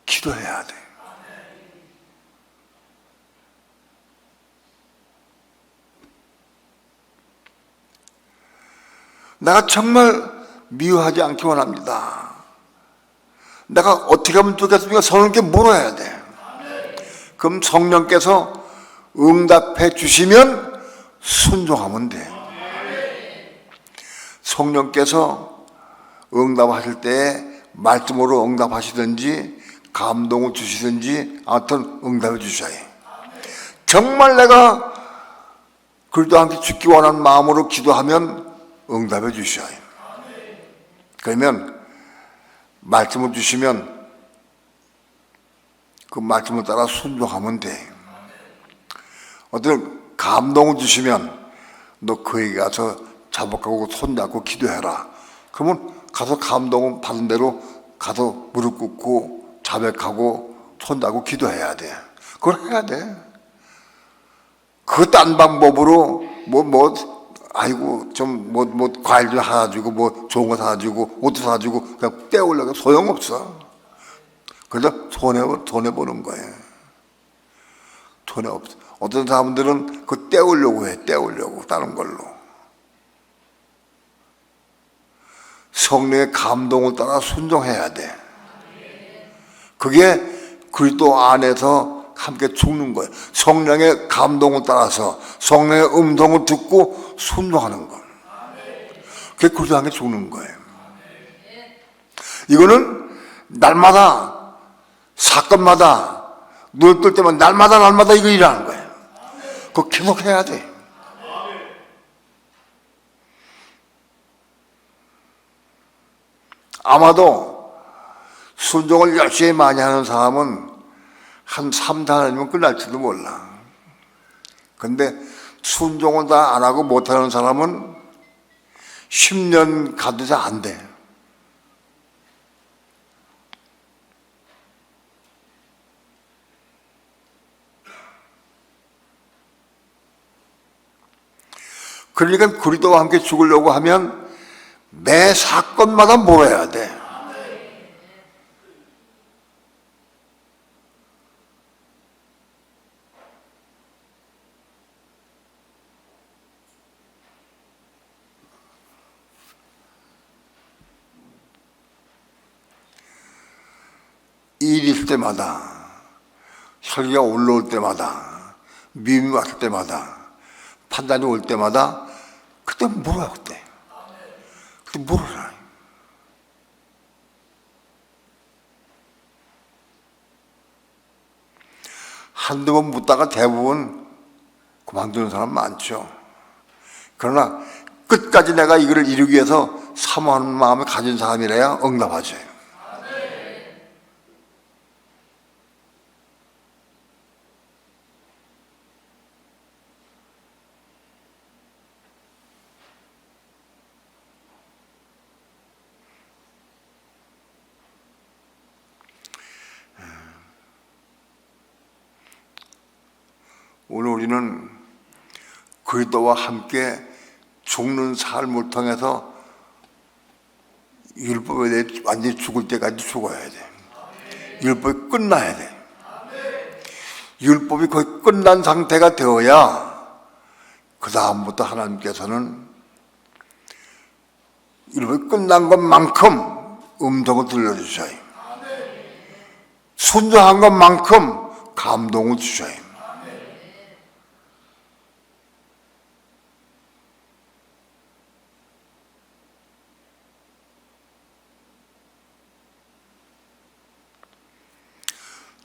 기도해야 돼. 내가 정말 미워하지 않기 원합니다. 내가 어떻게 하면 좋겠습니까? 성령께 물어야 돼. 그럼 성령께서 응답해 주시면 순종하면 돼. 성령께서 응답하실 때 말씀으로 응답하시든지 감동을 주시든지 아무튼 응답해 주셔야 해. 정말 내가 그리스도와 함께 죽기 원하는 마음으로 기도하면 응답해 주셔야 해. 그러면 말씀을 주시면 그 말씀을 따라 순종하면 돼. 어떤 감동을 주시면 너 그에게 가서 자복하고 손잡고 기도해라. 그러면 가서 감동을 받은 대로 가서 무릎 꿇고 자백하고 손잡고 기도해야 돼. 그걸 해야 돼. 그 딴 방법으로 아이고 좀 과일 좀 사주고 좋은 거 사주고 옷도 사주고 그냥 떼우려고 소용없어. 그래서 손해 보는 거예요. 손해 없어. 어떤 사람들은 그 떼우려고 해. 떼우려고 다른 걸로. 성령의 감동을 따라 순종해야 돼. 그게 그리스도 안에서 함께 죽는 거예요. 성령의 감동을 따라서 성령의 음성을 듣고 순종하는 거. 그게 그리스도 안에 죽는 거예요. 이거는 날마다 사건마다 눈을 뜰 때만 날마다 이거 일하는 거예요. 그거 계속 해야 돼. 아마도 순종을 열심히 많이 하는 사람은 한 3, 4년이면 끝날지도 몰라. 근데 순종을 다 안 하고 못하는 사람은 10년 가도 잘 안 돼. 그러니까 그리스도와 함께 죽으려고 하면 매 사건마다 몰아야 돼. 일이 있을 때마다, 혈기가 올라올 때마다, 미움이 왔을 때마다, 판단이 올 때마다 그때 물어요. 그때 물어라. 한두 번 묻다가 대부분 그만두는 사람 많죠. 그러나 끝까지 내가 이거를 이루기 위해서 사모하는 마음을 가진 사람이라야 응답하죠. 오늘 우리는 그리스도와 함께 죽는 삶을 통해서 율법에 대해 완전히 죽을 때까지 죽어야 돼. 율법이 끝나야 돼. 율법이 거의 끝난 상태가 되어야 그 다음부터 하나님께서는 율법이 끝난 것만큼 음성을 들려주셔요. 순종한 것만큼 감동을 주셔요.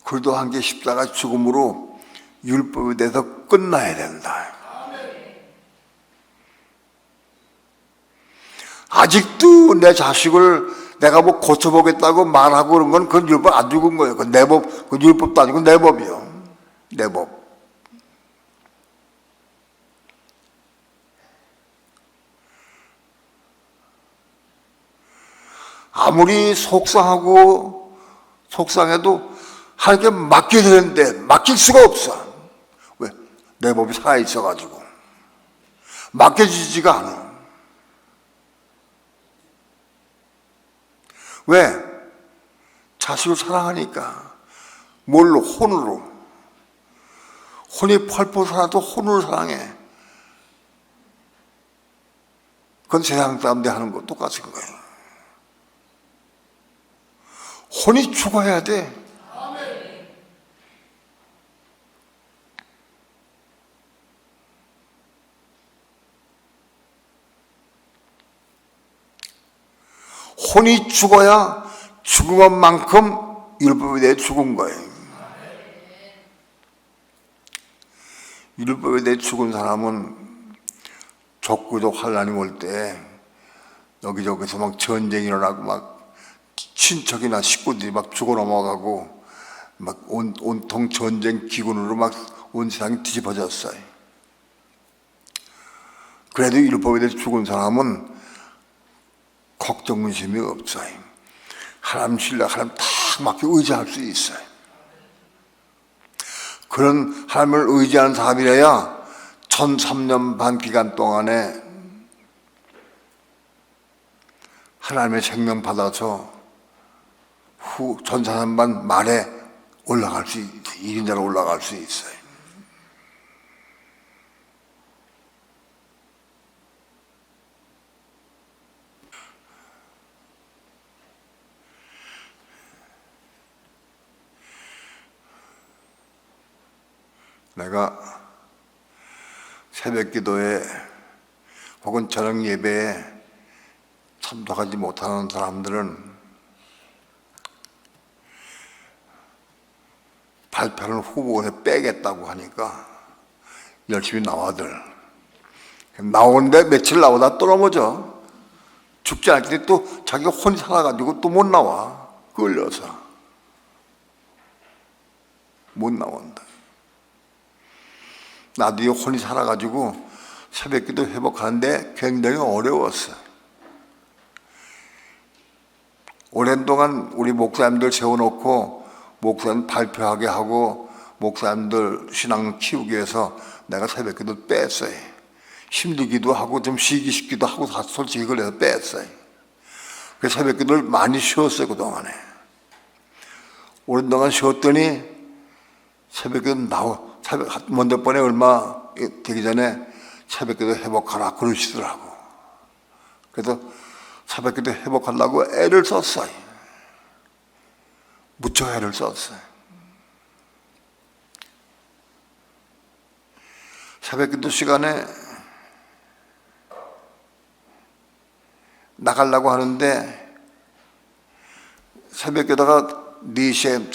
그리스도와 함께 십자가 죽음으로 율법에 대해서 끝나야 된다. 아직도 내 자식을 내가 고쳐보겠다고 말하고 그런 건 그 율법 안 죽은 거예요. 그 내 법, 그 율법도 아니고 내 법이요. 내 법. 아무리 속상해도 하나님께 맡겨야 되는데 맡길 수가 없어. 왜? 내 법이 살아있어가지고 맡겨지지가 않아. 왜? 자식을 사랑하니까. 뭘로? 혼으로. 혼이 펄펄 살아도 혼으로 사랑해. 그건 세상 사람들이 하는 거 똑같은 거예요. 혼이 죽어야 돼. 혼이 죽어야 죽은 것만큼 율법에 대해 죽은 거예요. 율법에 대해 죽은 사람은 적구적 환란이 올 때 여기저기서 막 전쟁이 일어나고 막 친척이나 식구들이 막 죽어 넘어가고 막 온통 전쟁 기근으로 막 온 세상이 뒤집어졌어요. 그래도 율법에 대해서 죽은 사람은 걱정 문심이 없어요. 하나님 신뢰, 하나님 딱 맡겨 의지할 수 있어요. 그런 하나님을 의지하는 사람이라야 1003년 반 기간 동안에 하나님의 생명 받아서 후 전사삼반 말에 올라갈 수, 1인자로 올라갈 수 있어요. 내가 새벽 기도에 혹은 저녁 예배에 참석하지 못하는 사람들은 발표를 후보에 빼겠다고 하니까 열심히 나와들. 나오는데 며칠 나오다 또 넘어져. 죽지 않기 또 자기가 혼이 살아가지고 또 못 나와. 끌려서. 못 나온다. 나도 이 혼이 살아가지고 새벽기도 회복하는데 굉장히 어려웠어. 오랜 동안 우리 목사님들 세워놓고 목사님 발표하게 하고 목사님들 신앙 키우기 위해서 내가 새벽기도 뺐어요. 힘들기도 하고 좀 쉬기 싶기도 하고 솔직히 그래서 뺐어요. 그래서 새벽기도를 많이 쉬었어요, 그동안에. 오랜 동안 쉬었더니 새벽기도 먼저 번에 얼마 되기 전에 새벽기도 회복하라 그러시더라고. 그래서 새벽기도 회복하려고 애를 썼어요. 무척 애를 썼어요. 새벽기도 시간에 나가려고 하는데 새벽기도가 4시에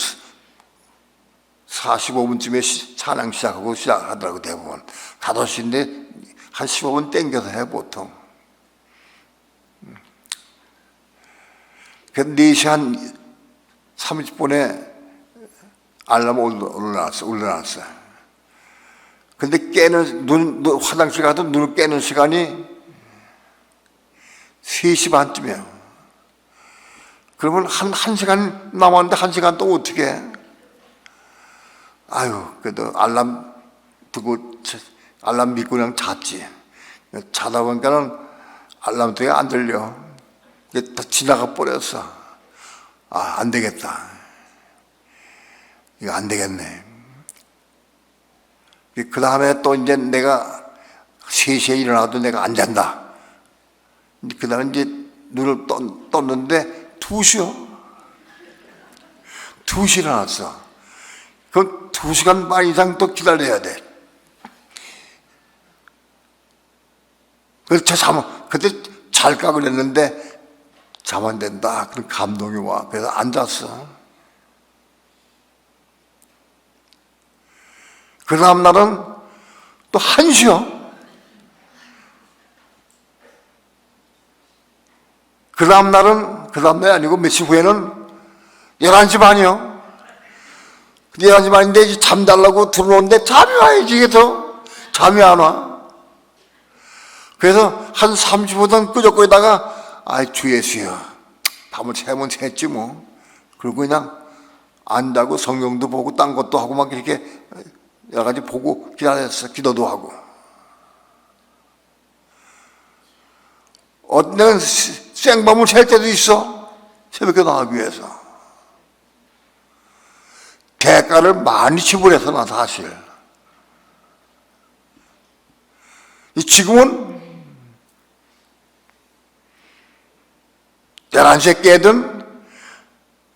45분쯤에 찬양 시작하더라고. 대부분 5시인데 한 15분 땡겨서 해 보통. 그래서 4시 한 30분에 알람 올려놨어. 근데 화장실 가도 눈을 깨는 시간이 3시 반쯤이에요. 그러면 한 시간 남았는데 1시간 또 어떻게 해? 아유, 그래도 알람 듣고, 알람 믿고 그냥 잤지. 자다 보니까는 알람 소리가 안 들려. 다 지나가 버렸어. 아, 안 되겠다. 이거 안 되겠네. 그 다음에 또 이제 내가 3시에 일어나도 내가 안 잔다. 그 다음에 이제 눈을 떴는데 2시요. 2시 일어났어. 그럼 2시간 반 이상 또 기다려야 돼. 그래서 그때 잘까 그랬는데 잠 안 된다. 그런 감동이 와. 그래서 앉았어. 그 다음 날은 또 1시요. 그 다음 날이 아니고 며칠 후에는 11시 반이요. 11시 반인데 이제 잠자려고 들어오는데 잠이 와야지. 그래서 잠이 안 와. 그래서 한 30분 끄적거리다가 아이 주 예수여 밤을 새면 샜지 뭐. 그리고 그냥 안 자고 성경도 보고 딴 것도 하고 막 이렇게 여러 가지 보고 기다렸어. 기도도 하고. 어떤 데는 생밤을 샐 때도 있어. 새벽에 나가기 위해서. 대가를 많이 지불해서 나 사실. 지금은 11시에 깨든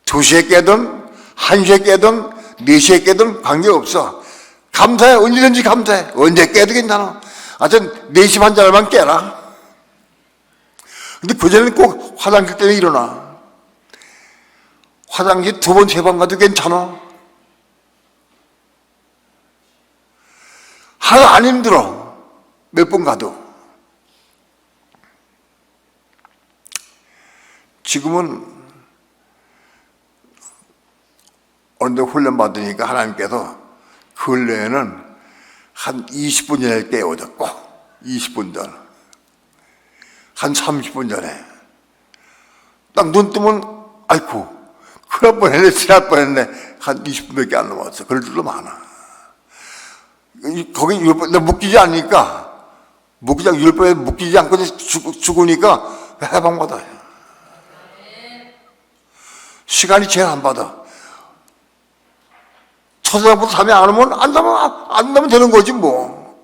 2시에 깨든 1시에 깨든 4시에 깨든 관계없어. 감사해. 언제든지 감사해. 언제 깨도 괜찮아. 하여튼 4시 반 전에만 깨라. 근데 그전에는 꼭 화장실 때문에 일어나. 화장실 2번, 3번 가도 괜찮아. 하나도 안 힘들어. 몇 번 가도. 지금은 어느 데 훈련 받으니까 하나님께서 근래에는 한 20분 전에 깨워줘. 꼭 20분 전. 한 30분 전에. 딱 눈 뜨면 아이고 큰일 날 뻔했네, 지날 뻔했네. 한 20분밖에 안 남았어. 그럴 줄도 많아. 거기 율법에 묶이지 않으니까, 율법에 묶이지 않고 죽으니까 해방받아요. 시간이 제한 안 받아. 초세상부터 잠이 안 오면 안 자면 되는 거지 뭐.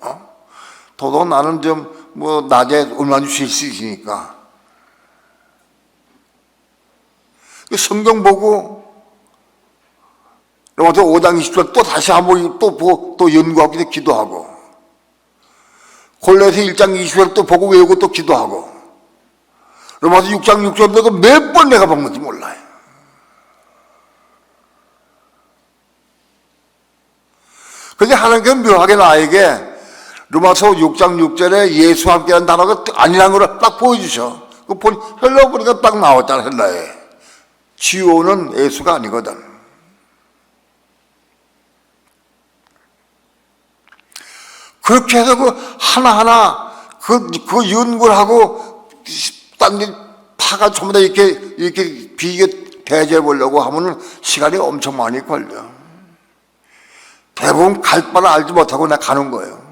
더더욱 나는 좀 뭐 낮에 얼마나 쉴 수 있으니까. 성경 보고 로마서 5장 20절 또 다시 한번 또 보고 또 연구하고 기도하고, 골로새 1장 20절 또 보고 외우고 또 기도하고, 로마서 6장 6절 몇 번 내가 본 건지 몰라요. 근데 하나님께서 묘하게 나에게 로마서 6장 6절에 예수와 함께하는 단어가 아니라는 걸 딱 보여주셔. 그 헬라 보니까 딱 나왔잖아. 헬라에 지오는 예수가 아니거든. 그렇게 해서 그 하나하나 그 연구를 하고 딴데 파가 전부 다 이렇게 비교 대조해 보려고 하면은 시간이 엄청 많이 걸려. 대부분 갈 바를 알지 못하고 나 가는 거예요.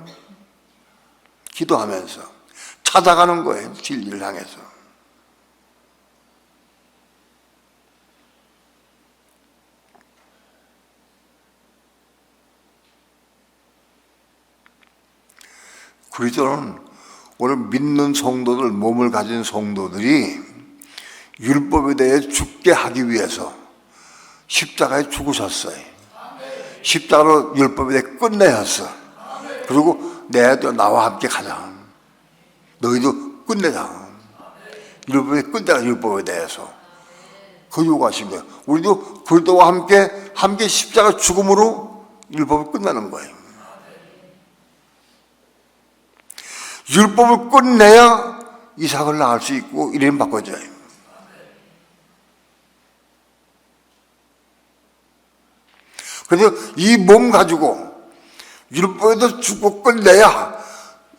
기도하면서 찾아가는 거예요. 진리를 향해서. 그리스도는 오늘 믿는 성도들, 몸을 가진 성도들이 율법에 대해 죽게 하기 위해서 십자가에 죽으셨어요. 십자가로 율법에 대해 끝내셨어. 그리고 나와 함께 가자. 너희도 끝내자. 율법에 끝내라. 율법에 대해서 그 요구하신 거예요. 우리도 그리스도와 함께 십자가 죽음으로 율법을 끝내는 거예요. 율법을 끝내야 이삭을 낳을 수 있고 이름 바꿔줘요. 그래서 이 몸 가지고 율법에도 죽고 끝내야,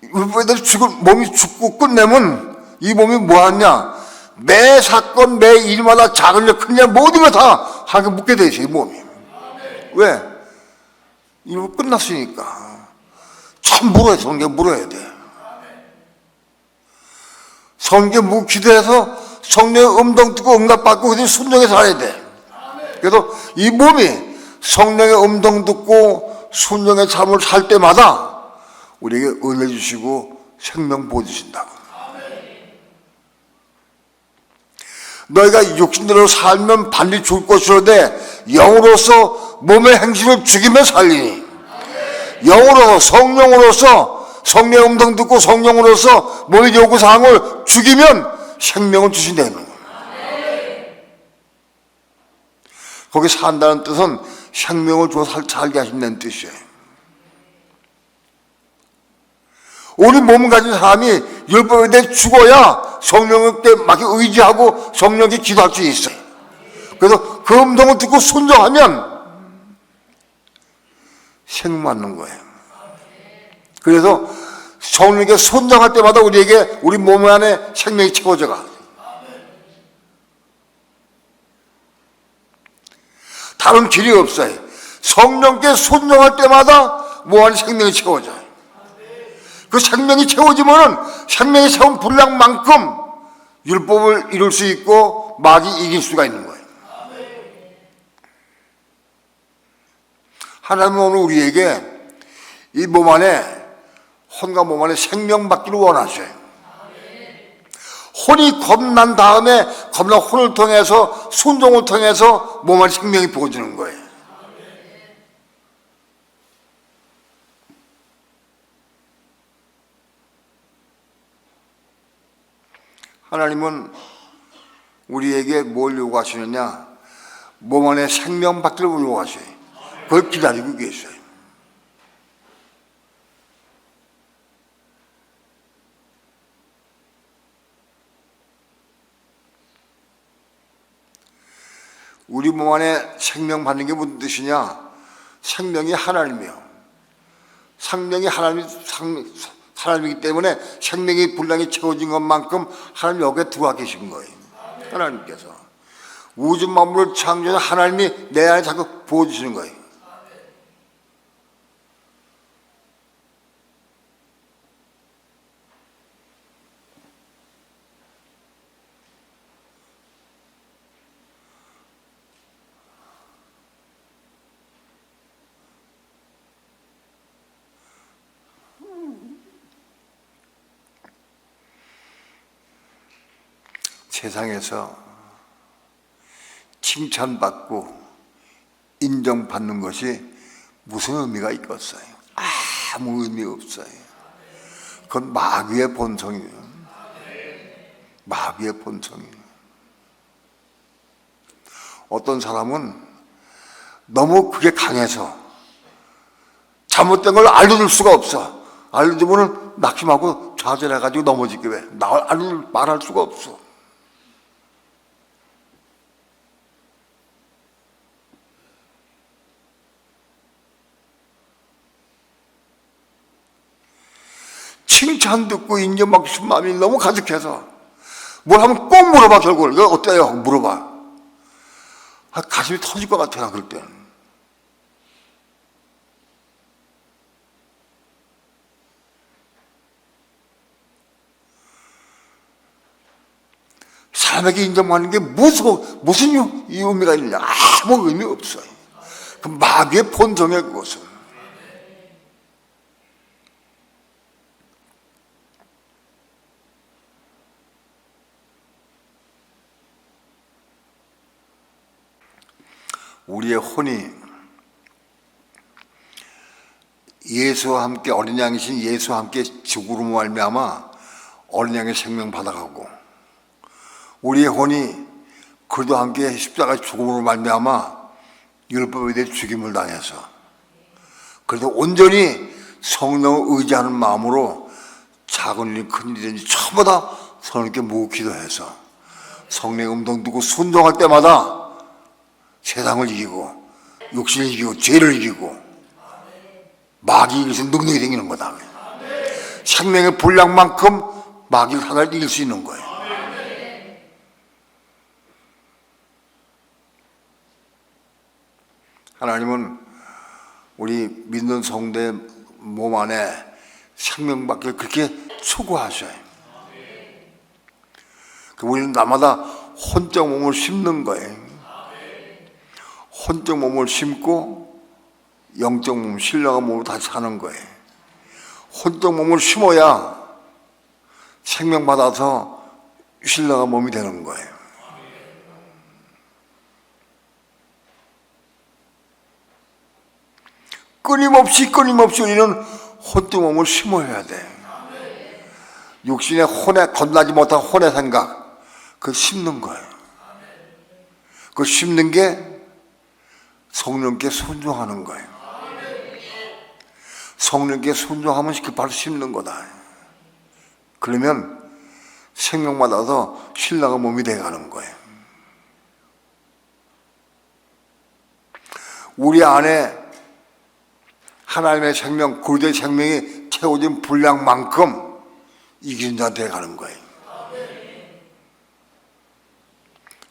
율법에도 몸이 죽고 끝내면 이 몸이 뭐하냐? 매 사건 매 일마다 작은 일 큰 일 모든 걸 다 하게 묻게 돼 있어요. 이 몸이. 왜? 이거 끝났으니까. 참 물어야 돼. 성경 물어야 돼. 성경 묵 기도해서 성령의 음성 듣고 응답받고 그래서 순종해서 살아야 돼. 그래서 이 몸이 성령의 음성 듣고 순종의 삶을 살 때마다 우리에게 은혜 주시고 생명 보여주신다고. 너희가 육신대로 살면 반드시 죽을 것이로되 영으로서 몸의 행실을 죽이며 살리니, 영으로서 성령으로서 성령의 음성 듣고 성령으로서 몸의 요구사항을 죽이면 생명을 주신다는 거예요. 거기 산다는 뜻은 생명을 주어 살게 하신다는 뜻이에요. 우리 몸을 가진 사람이 율법에 대해 죽어야 성령께 막 의지하고 성령께 기도할 수 있어요. 그래서 그 음성을 듣고 순종하면 생명 받는 거예요. 그래서 성령께 순종할 때마다 우리에게 우리 몸 안에 생명이 채워져 가. 다른 길이 없어요. 성령께 순종할 때마다 몸 안에 생명이 채워져요. 그 생명이 채워지면은 생명이 채운 분량만큼 율법을 이룰 수 있고 마귀 이길 수가 있는 거예요. 하나님은 오늘 우리에게 이 몸 안에, 혼과 몸 안에 생명 받기를 원하셔요. 혼이 겁난 다음에 겁난 혼을 통해서 순종을 통해서 몸 안에 생명이 부어지는 거예요. 하나님은 우리에게 뭘 요구하시느냐? 몸 안에 생명 받기를 요구하셔요. 그걸 기다리고 계셔요. 우리 몸 안에 생명 받는 게 무슨 뜻이냐? 생명이 하나님이요. 생명이 하나님이기 때문에 생명이 분량이 채워진 것만큼 하나님 여기에 들어와 계신 거예요. 하나님께서 우주 만물을 창조해서 하나님이 내 안에 자꾸 부어주시는 거예요. 세상에서 칭찬받고 인정받는 것이 무슨 의미가 있겠어요? 아무 의미 없어요. 그건 마귀의 본성이에요. 마귀의 본성이에요. 어떤 사람은 너무 그게 강해서 잘못된 걸 알려줄 수가 없어. 알려주면 낙심하고 좌절해가지고 넘어지게 돼. 말할 수가 없어. 칭찬 듣고 인정받고 싶은 마음이 너무 가득해서 뭘 하면 꼭 물어봐. 결국은 이거 어때요? 물어봐. 가슴이 터질 것 같아. 그럴 때는. 사람에게 인정받는 게 무슨 의미가 있느냐? 아무 의미 없어요. 그 마귀의 본성이에요. 그것은. 우리의 혼이 예수와 함께 어린 양이신 예수와 함께 죽으로 말미암아 어린 양의 생명 받아가고 우리의 혼이 그도 함께 십자가 죽음으로 말미암아 율법에 대해 죽임을 당해서 그래도 온전히 성령을 의지하는 마음으로 작은 일이 큰 일이든지 전부 다 성령께 묵기도 해서 성령의 음성 듣고 순종할 때마다 세상을 이기고 육신을 이기고 죄를 이기고 마귀 이길 수 있는 능력이 생기는 거다. 생명의 분량만큼 마귀를 하나를 이길 수 있는 거예요. 하나님은 우리 믿는 성도의 몸 안에 생명받기를 그렇게 추구하셔요. 우리는 날마다 혼적 몸을 심는 거예요. 혼적 몸을 심고 영적 몸, 신령한 몸으로 다시 사는 거예요. 혼적 몸을 심어야 생명받아서 신령한 몸이 되는 거예요. 끊임없이 우리는 혼적 몸을 심어야 돼. 육신의 혼에 건나지 못한 혼의 생각, 그걸 심는 거예요. 그걸 심는 게 성령께 순종하는 거예요. 성령께 순종하면 그 바로 심는 거다. 그러면 생명받아서 신랑의 몸이 되어가는 거예요. 우리 안에 하나님의 생명, 그리스도의 생명이 채워진 분량만큼 이기는 자 되어가는 거예요.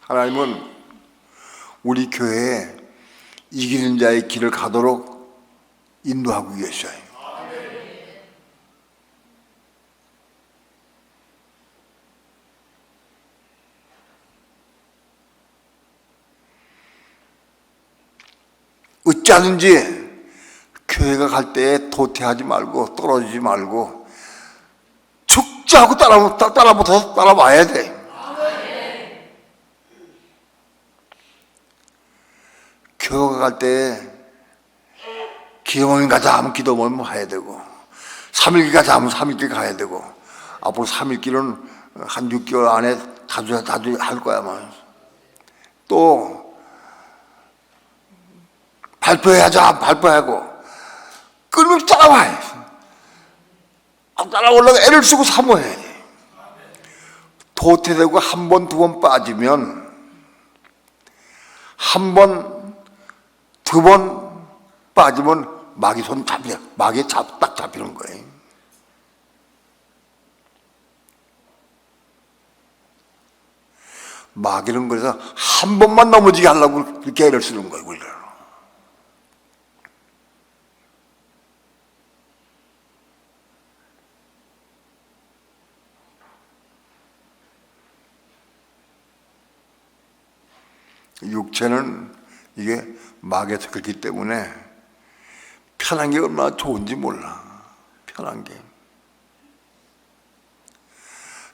하나님은 우리 교회에 이기는 자의 길을 가도록 인도하고 계셔요. 어찌하든지 교회가 갈 때 도태하지 말고 떨어지지 말고 죽지 않고 따라붙어서 따라와야 돼. 교회 갈 때 기도 모임 가자 하면 기도 모임 해야 되고 3일길 가자 하면 3일길 가야 되고 앞으로 3일길은 한 6개월 안에 다주 할 거야. 또 발표하자 발표하고 끊임없이 따라와야 돼. 따라오려고 애를 쓰고 사모해야 돼. 도태되고 한 번, 두 번 빠지면 한 번, 두 번 빠지면 마귀 손 잡혀, 마귀에 딱 잡히는 거예요. 마귀는 그래서 한 번만 넘어지게 하려고 그렇게 애를 쓰는 거예요, 우리가. 육체는 이게 마귀에서 그렇기 때문에 편한 게 얼마나 좋은지 몰라. 편한 게.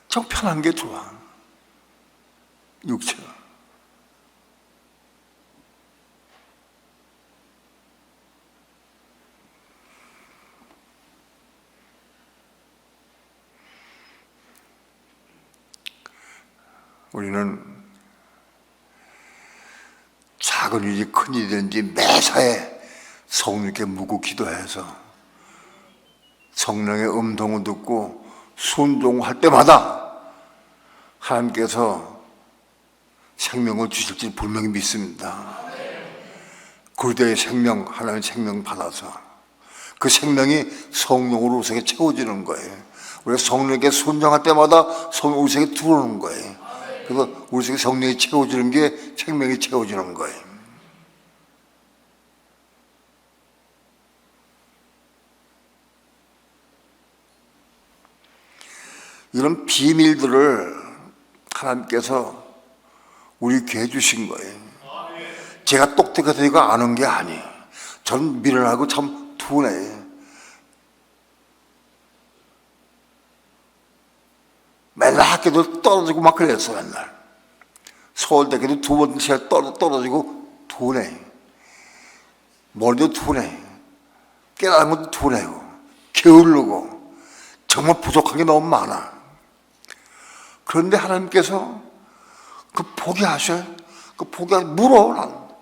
좀 편한 게 좋아. 육체가. 우리는 작은 일이 큰 일이든지 매사에 성령께 묻고 기도해서 성령의 음성을 듣고 순종할 때마다 하나님께서 생명을 주실 줄 분명히 믿습니다. 그때의 생명, 하나님의 생명 받아서 그 생명이 성령으로 우리 속에 채워지는 거예요. 우리가 성령께 순종할 때마다 성령이 우리 속에 들어오는 거예요. 그래서 우리 속에 성령이 채워지는 게 생명이 채워지는 거예요. 이런 비밀들을 하나님께서 우리 교회에 주신 거예요. 제가 똑똑해서 이거 아는 게 아니에요. 저는 미련하고 참 둔해요. 맨날 학교도 떨어지고 막 그랬어. 맨날 서울대교도 두 번째 떨어지고 둔해. 머리도 둔해. 깨달은 것도 둔해고 게으르고 정말 부족한 게 너무 많아. 그런데 하나님께서 그 포기하셔요. 그 물어.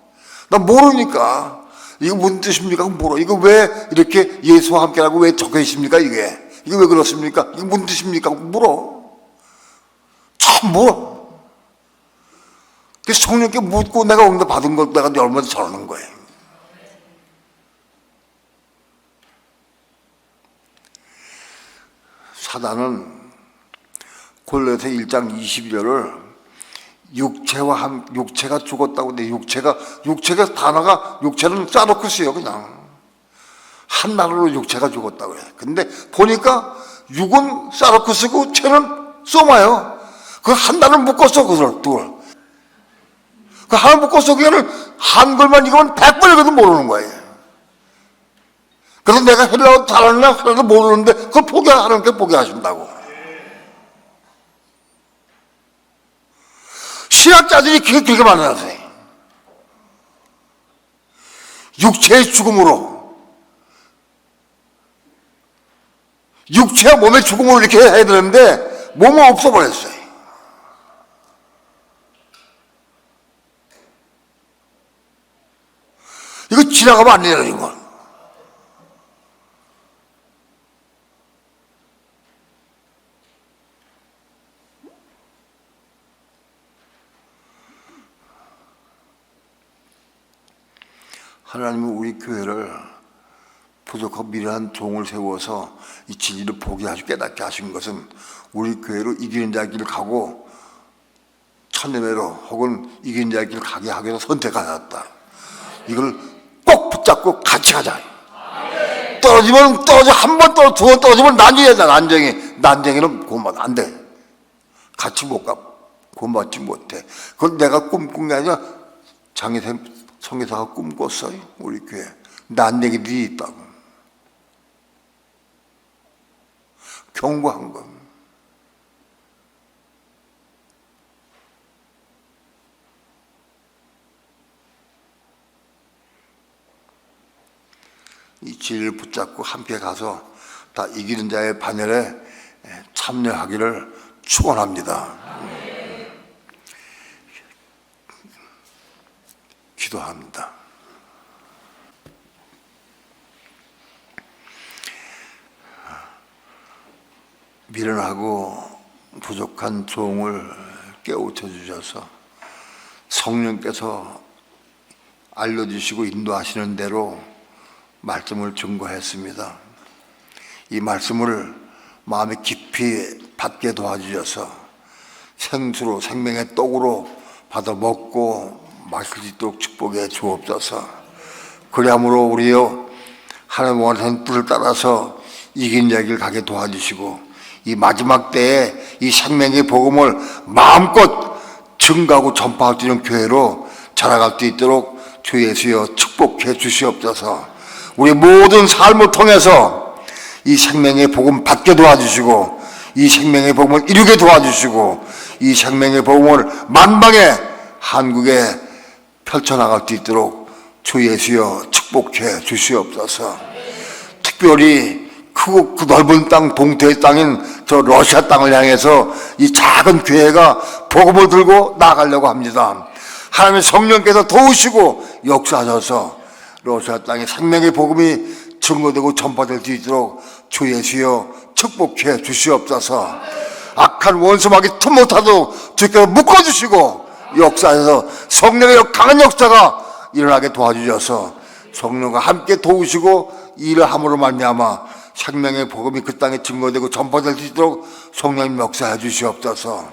난 모르니까 이거 무슨 뜻입니까? 물어. 이거 왜 이렇게 예수와 함께라고 왜 적혀 있습니까? 이게 왜 그렇습니까? 이게 무슨 뜻입니까? 물어. 참 물어. 그 성령께 묻고 내가 응답 받은 걸 내가 얼마나 잘하는 거예요. 사단은 골로새 1장 20절을 육체가 죽었다고. 근데 육체가 단어가 육체는 짜놓고 쓰요. 그냥 한 나라로 육체가 죽었다고 해요. 근데 보니까 육은 짜놓고 쓰고 체는 써마요. 그 한 단을 묶었어. 그걸 그 하나 묶었어. 그거는 한글만 읽으면 100번 읽어도 모르는 거예요. 그래서 내가 헬라어 잘하느냐 하나도 모르는데 그걸 포기하는 게 포기하신다고. 신학자들이 되게 많아요. 육체의 죽음으로, 육체와 몸의 죽음으로 이렇게 해야 되는데 몸은 없어버렸어요. 이거 지나가면 안 되는 건. 하나님은 우리 교회를 부족하고 미련한 종을 세워서 이 진리를 보게 하시고 깨닫게 하신 것은 우리 교회로 이기는 자의 길을 가고 천년회로 혹은 이기는 자의 길을 가게 하기 위해서 선택하셨다. 이걸 꼭 붙잡고 같이 가자. 떨어지면 한 번 떨어져, 두 번 떨어지면 난쟁이다. 난쟁이는 구원받 안 돼. 같이 못 가. 구원받지 못해. 그건 내가 꿈꾼 게 아니라 장애생 성교사가 꿈꿨어요. 우리 교회 난쟁이들이 있다고 경고한 거. 이 진리를 붙잡고 함께 가서 다 이기는 자의 반열에 참여하기를 축원합니다. 기도합니다. 미련하고 부족한 종을 깨우쳐 주셔서 성령께서 알려주시고 인도하시는 대로 말씀을 증거했습니다. 이 말씀을 마음에 깊이 받게 도와주셔서 생수로 생명의 떡으로 받아 먹고 마실 수 있도록 축복해 주옵소서. 그리함으로 우리요 하나님 원하는 뜻을 따라서 이긴 자길 가게 도와주시고 이 마지막 때에 이 생명의 복음을 마음껏 증가하고 전파할 수 있는 교회로 자라갈 수 있도록 주 예수여 축복해 주시옵소서. 우리 모든 삶을 통해서 이 생명의 복음 받게 도와주시고 이 생명의 복음을 이루게 도와주시고 이 생명의 복음을 만방에 한국에 펼쳐나갈 수 있도록 주 예수여 축복해 주시옵소서. 특별히 크고 그 넓은 땅 동태의 땅인 저 러시아 땅을 향해서 이 작은 교회가 복음을 들고 나가려고 합니다. 하나님의 성령께서 도우시고 역사하셔서 러시아 땅에 생명의 복음이 증거되고 전파될 수 있도록 주 예수여 축복해 주시옵소서. 악한 원수마귀 틈 못하도록 주께서 묶어주시고 역사에서 성령의 강한 역사가 일어나게 도와주셔서 성령과 함께 도우시고 일을 함으로 말미암아 생명의 복음이 그 땅에 증거되고 전파될 수 있도록 성령님 역사해 주시옵소서.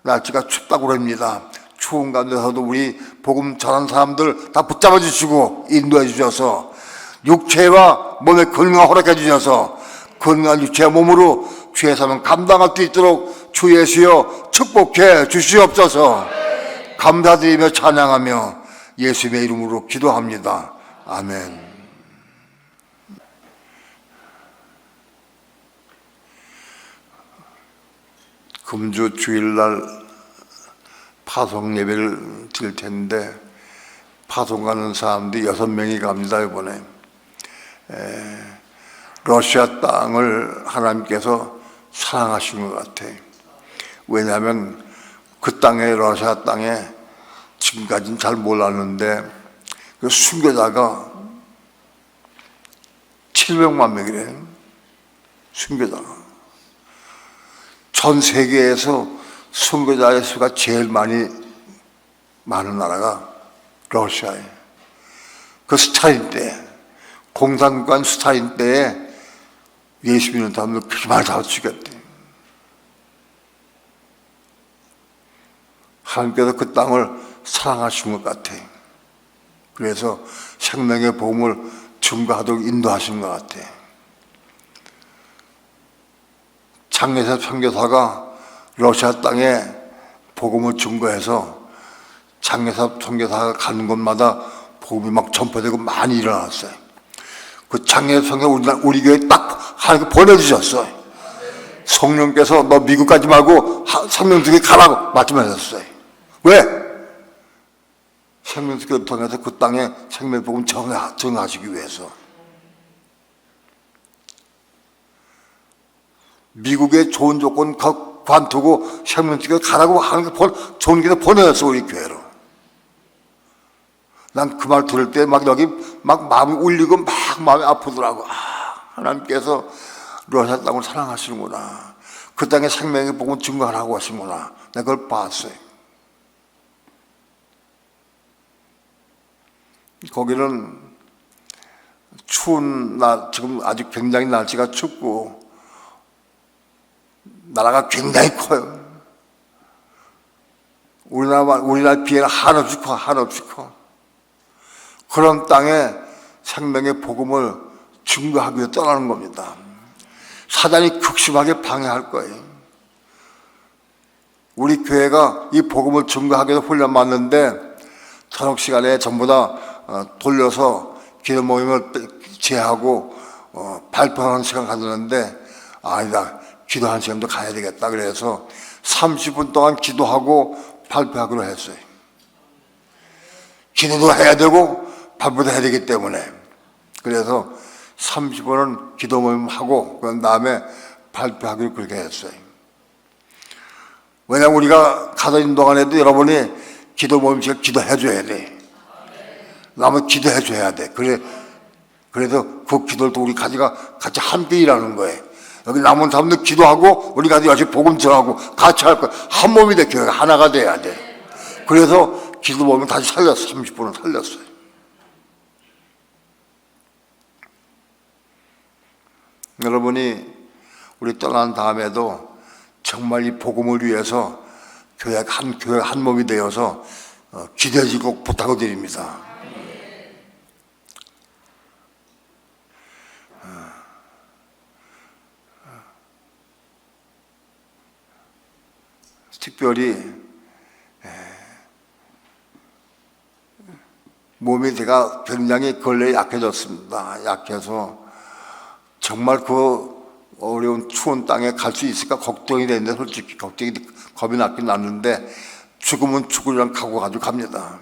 날씨가 춥다고 그럽니다. 추운 가운데서도 우리 복음 전하는 사람들 다 붙잡아 주시고 인도해 주셔서 육체와 몸의 건강을 허락해 주셔서 건강한 육체와 몸으로 주의 사명 감당할 수 있도록 주 예수여 축복해 주시옵소서. 감사드리며 찬양하며 예수님의 이름으로 기도합니다. 아멘. 금주 주일날 파송 예배를 드릴 텐데 파송 가는 사람들이 6명이 갑니다. 이번에 러시아 땅을 하나님께서 사랑하신 것 같아요. 왜냐하면 그 땅에 러시아 땅에 지금까지는 잘 몰랐는데 그 순교자가 700만 명이래요. 순교자가 전 세계에서 순교자의 수가 제일 많은 나라가 러시아예요. 그 스탈린 때, 공산국가 스탈린 때에 예수 믿는 사람들 그렇게 많이 다 죽였대. 하나님께서 그 땅을 사랑하신 것 같아요. 그래서 생명의 복음을 증거하도록 인도하신 것 같아요. 장례사 선교사가 러시아 땅에 복음을 증거해서 장례사 선교사가 가는 곳마다 복음이 막 전파되고 많이 일어났어요. 그 장례사 선교사 우리 교회에 딱 하나님께 보내주셨어요. 성령께서 너 미국 가지 말고 생명수교에 가라고 말씀하셨어요. 왜? 생명수교를 통해서 그 땅에 생명의 복음 정하시기 위해서. 미국의 좋은 조건 관두고 생명수교에 가라고 하는 게 좋은 길에 보내줬어, 우리 교회로. 난 그 말 들을 때 막 여기 막 마음이 울리고 막 마음이 아프더라고. 하나님께서 러시아 땅을 사랑하시는구나. 그 땅에 생명의 복음을 증거하라고 하시는구나. 내가 그걸 봤어요. 거기는 추운 날, 지금 아주 굉장히 날씨가 춥고 나라가 굉장히 커요. 우리나라 비해는 한없이 커, 한없이 커. 그런 땅에 생명의 복음을 증거하기 위해 떠나는 겁니다. 사단이 극심하게 방해할 거예요. 우리 교회가 이 복음을 증거하기 위해서 훈련받는데 저녁 시간에 전부 다 돌려서 기도 모임을 제하고 발표하는 시간 가졌는데 아니다. 기도하는 시간도 가야 되겠다. 그래서 30분 동안 기도하고 발표하기로 했어요. 기도도 해야 되고 발표도 해야 되기 때문에. 그래서 30분은 기도 모임하고 그런 다음에 발표하기로 그렇게 했어요. 왜냐하면 우리가 가서 있는 동안에도 여러분이 기도 모임씩 기도해 줘야 돼. 남은 기도해 줘야 돼. 그래서 그 기도를 또 우리 같이 함께 일하는 거예요. 여기 남은 사람들 기도하고 우리 가서 여기 복음 전하고 같이 할 거야. 한 몸이 돼. 교회가 하나가 돼야 돼. 그래서 기도 보면 다시 살렸어. 30분은 살렸어요. 여러분이 우리 떠난 다음에도 정말 이 복음을 위해서 교회 한 몸이 되어서 기도해 주고 부탁을 드립니다. 특별히 몸이 제가 굉장히 근래에 약해졌습니다. 약해서 정말 그 어려운 추운 땅에 갈 수 있을까 걱정이 되는데 솔직히 겁이 났긴 났는데 죽으면 죽으리란 각오 가지고 갑니다.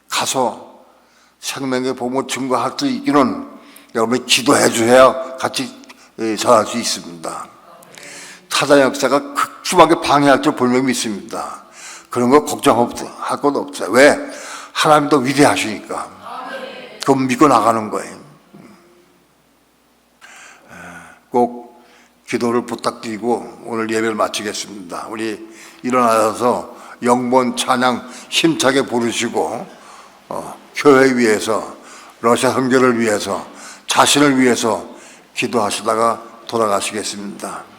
가서 생명의 복음을 증거할 수 있기는 여러분이 기도해 주셔야 같이 전할 수 있습니다. 타자 역사가 극심하게 방해할 줄 분명히 믿습니다. 그런 거 걱정할 것 없어요. 왜? 하나님도 위대하시니까. 그건 믿고 나가는 거예요. 꼭 기도를 부탁드리고 오늘 예배를 마치겠습니다. 우리 일어나서 영본 찬양 힘차게 부르시고 교회 위해서, 러시아 선교를 위해서, 자신을 위해서 기도하시다가 돌아가시겠습니다.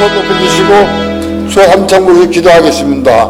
손 높여주시고 소 함창 부르고 기도하겠습니다.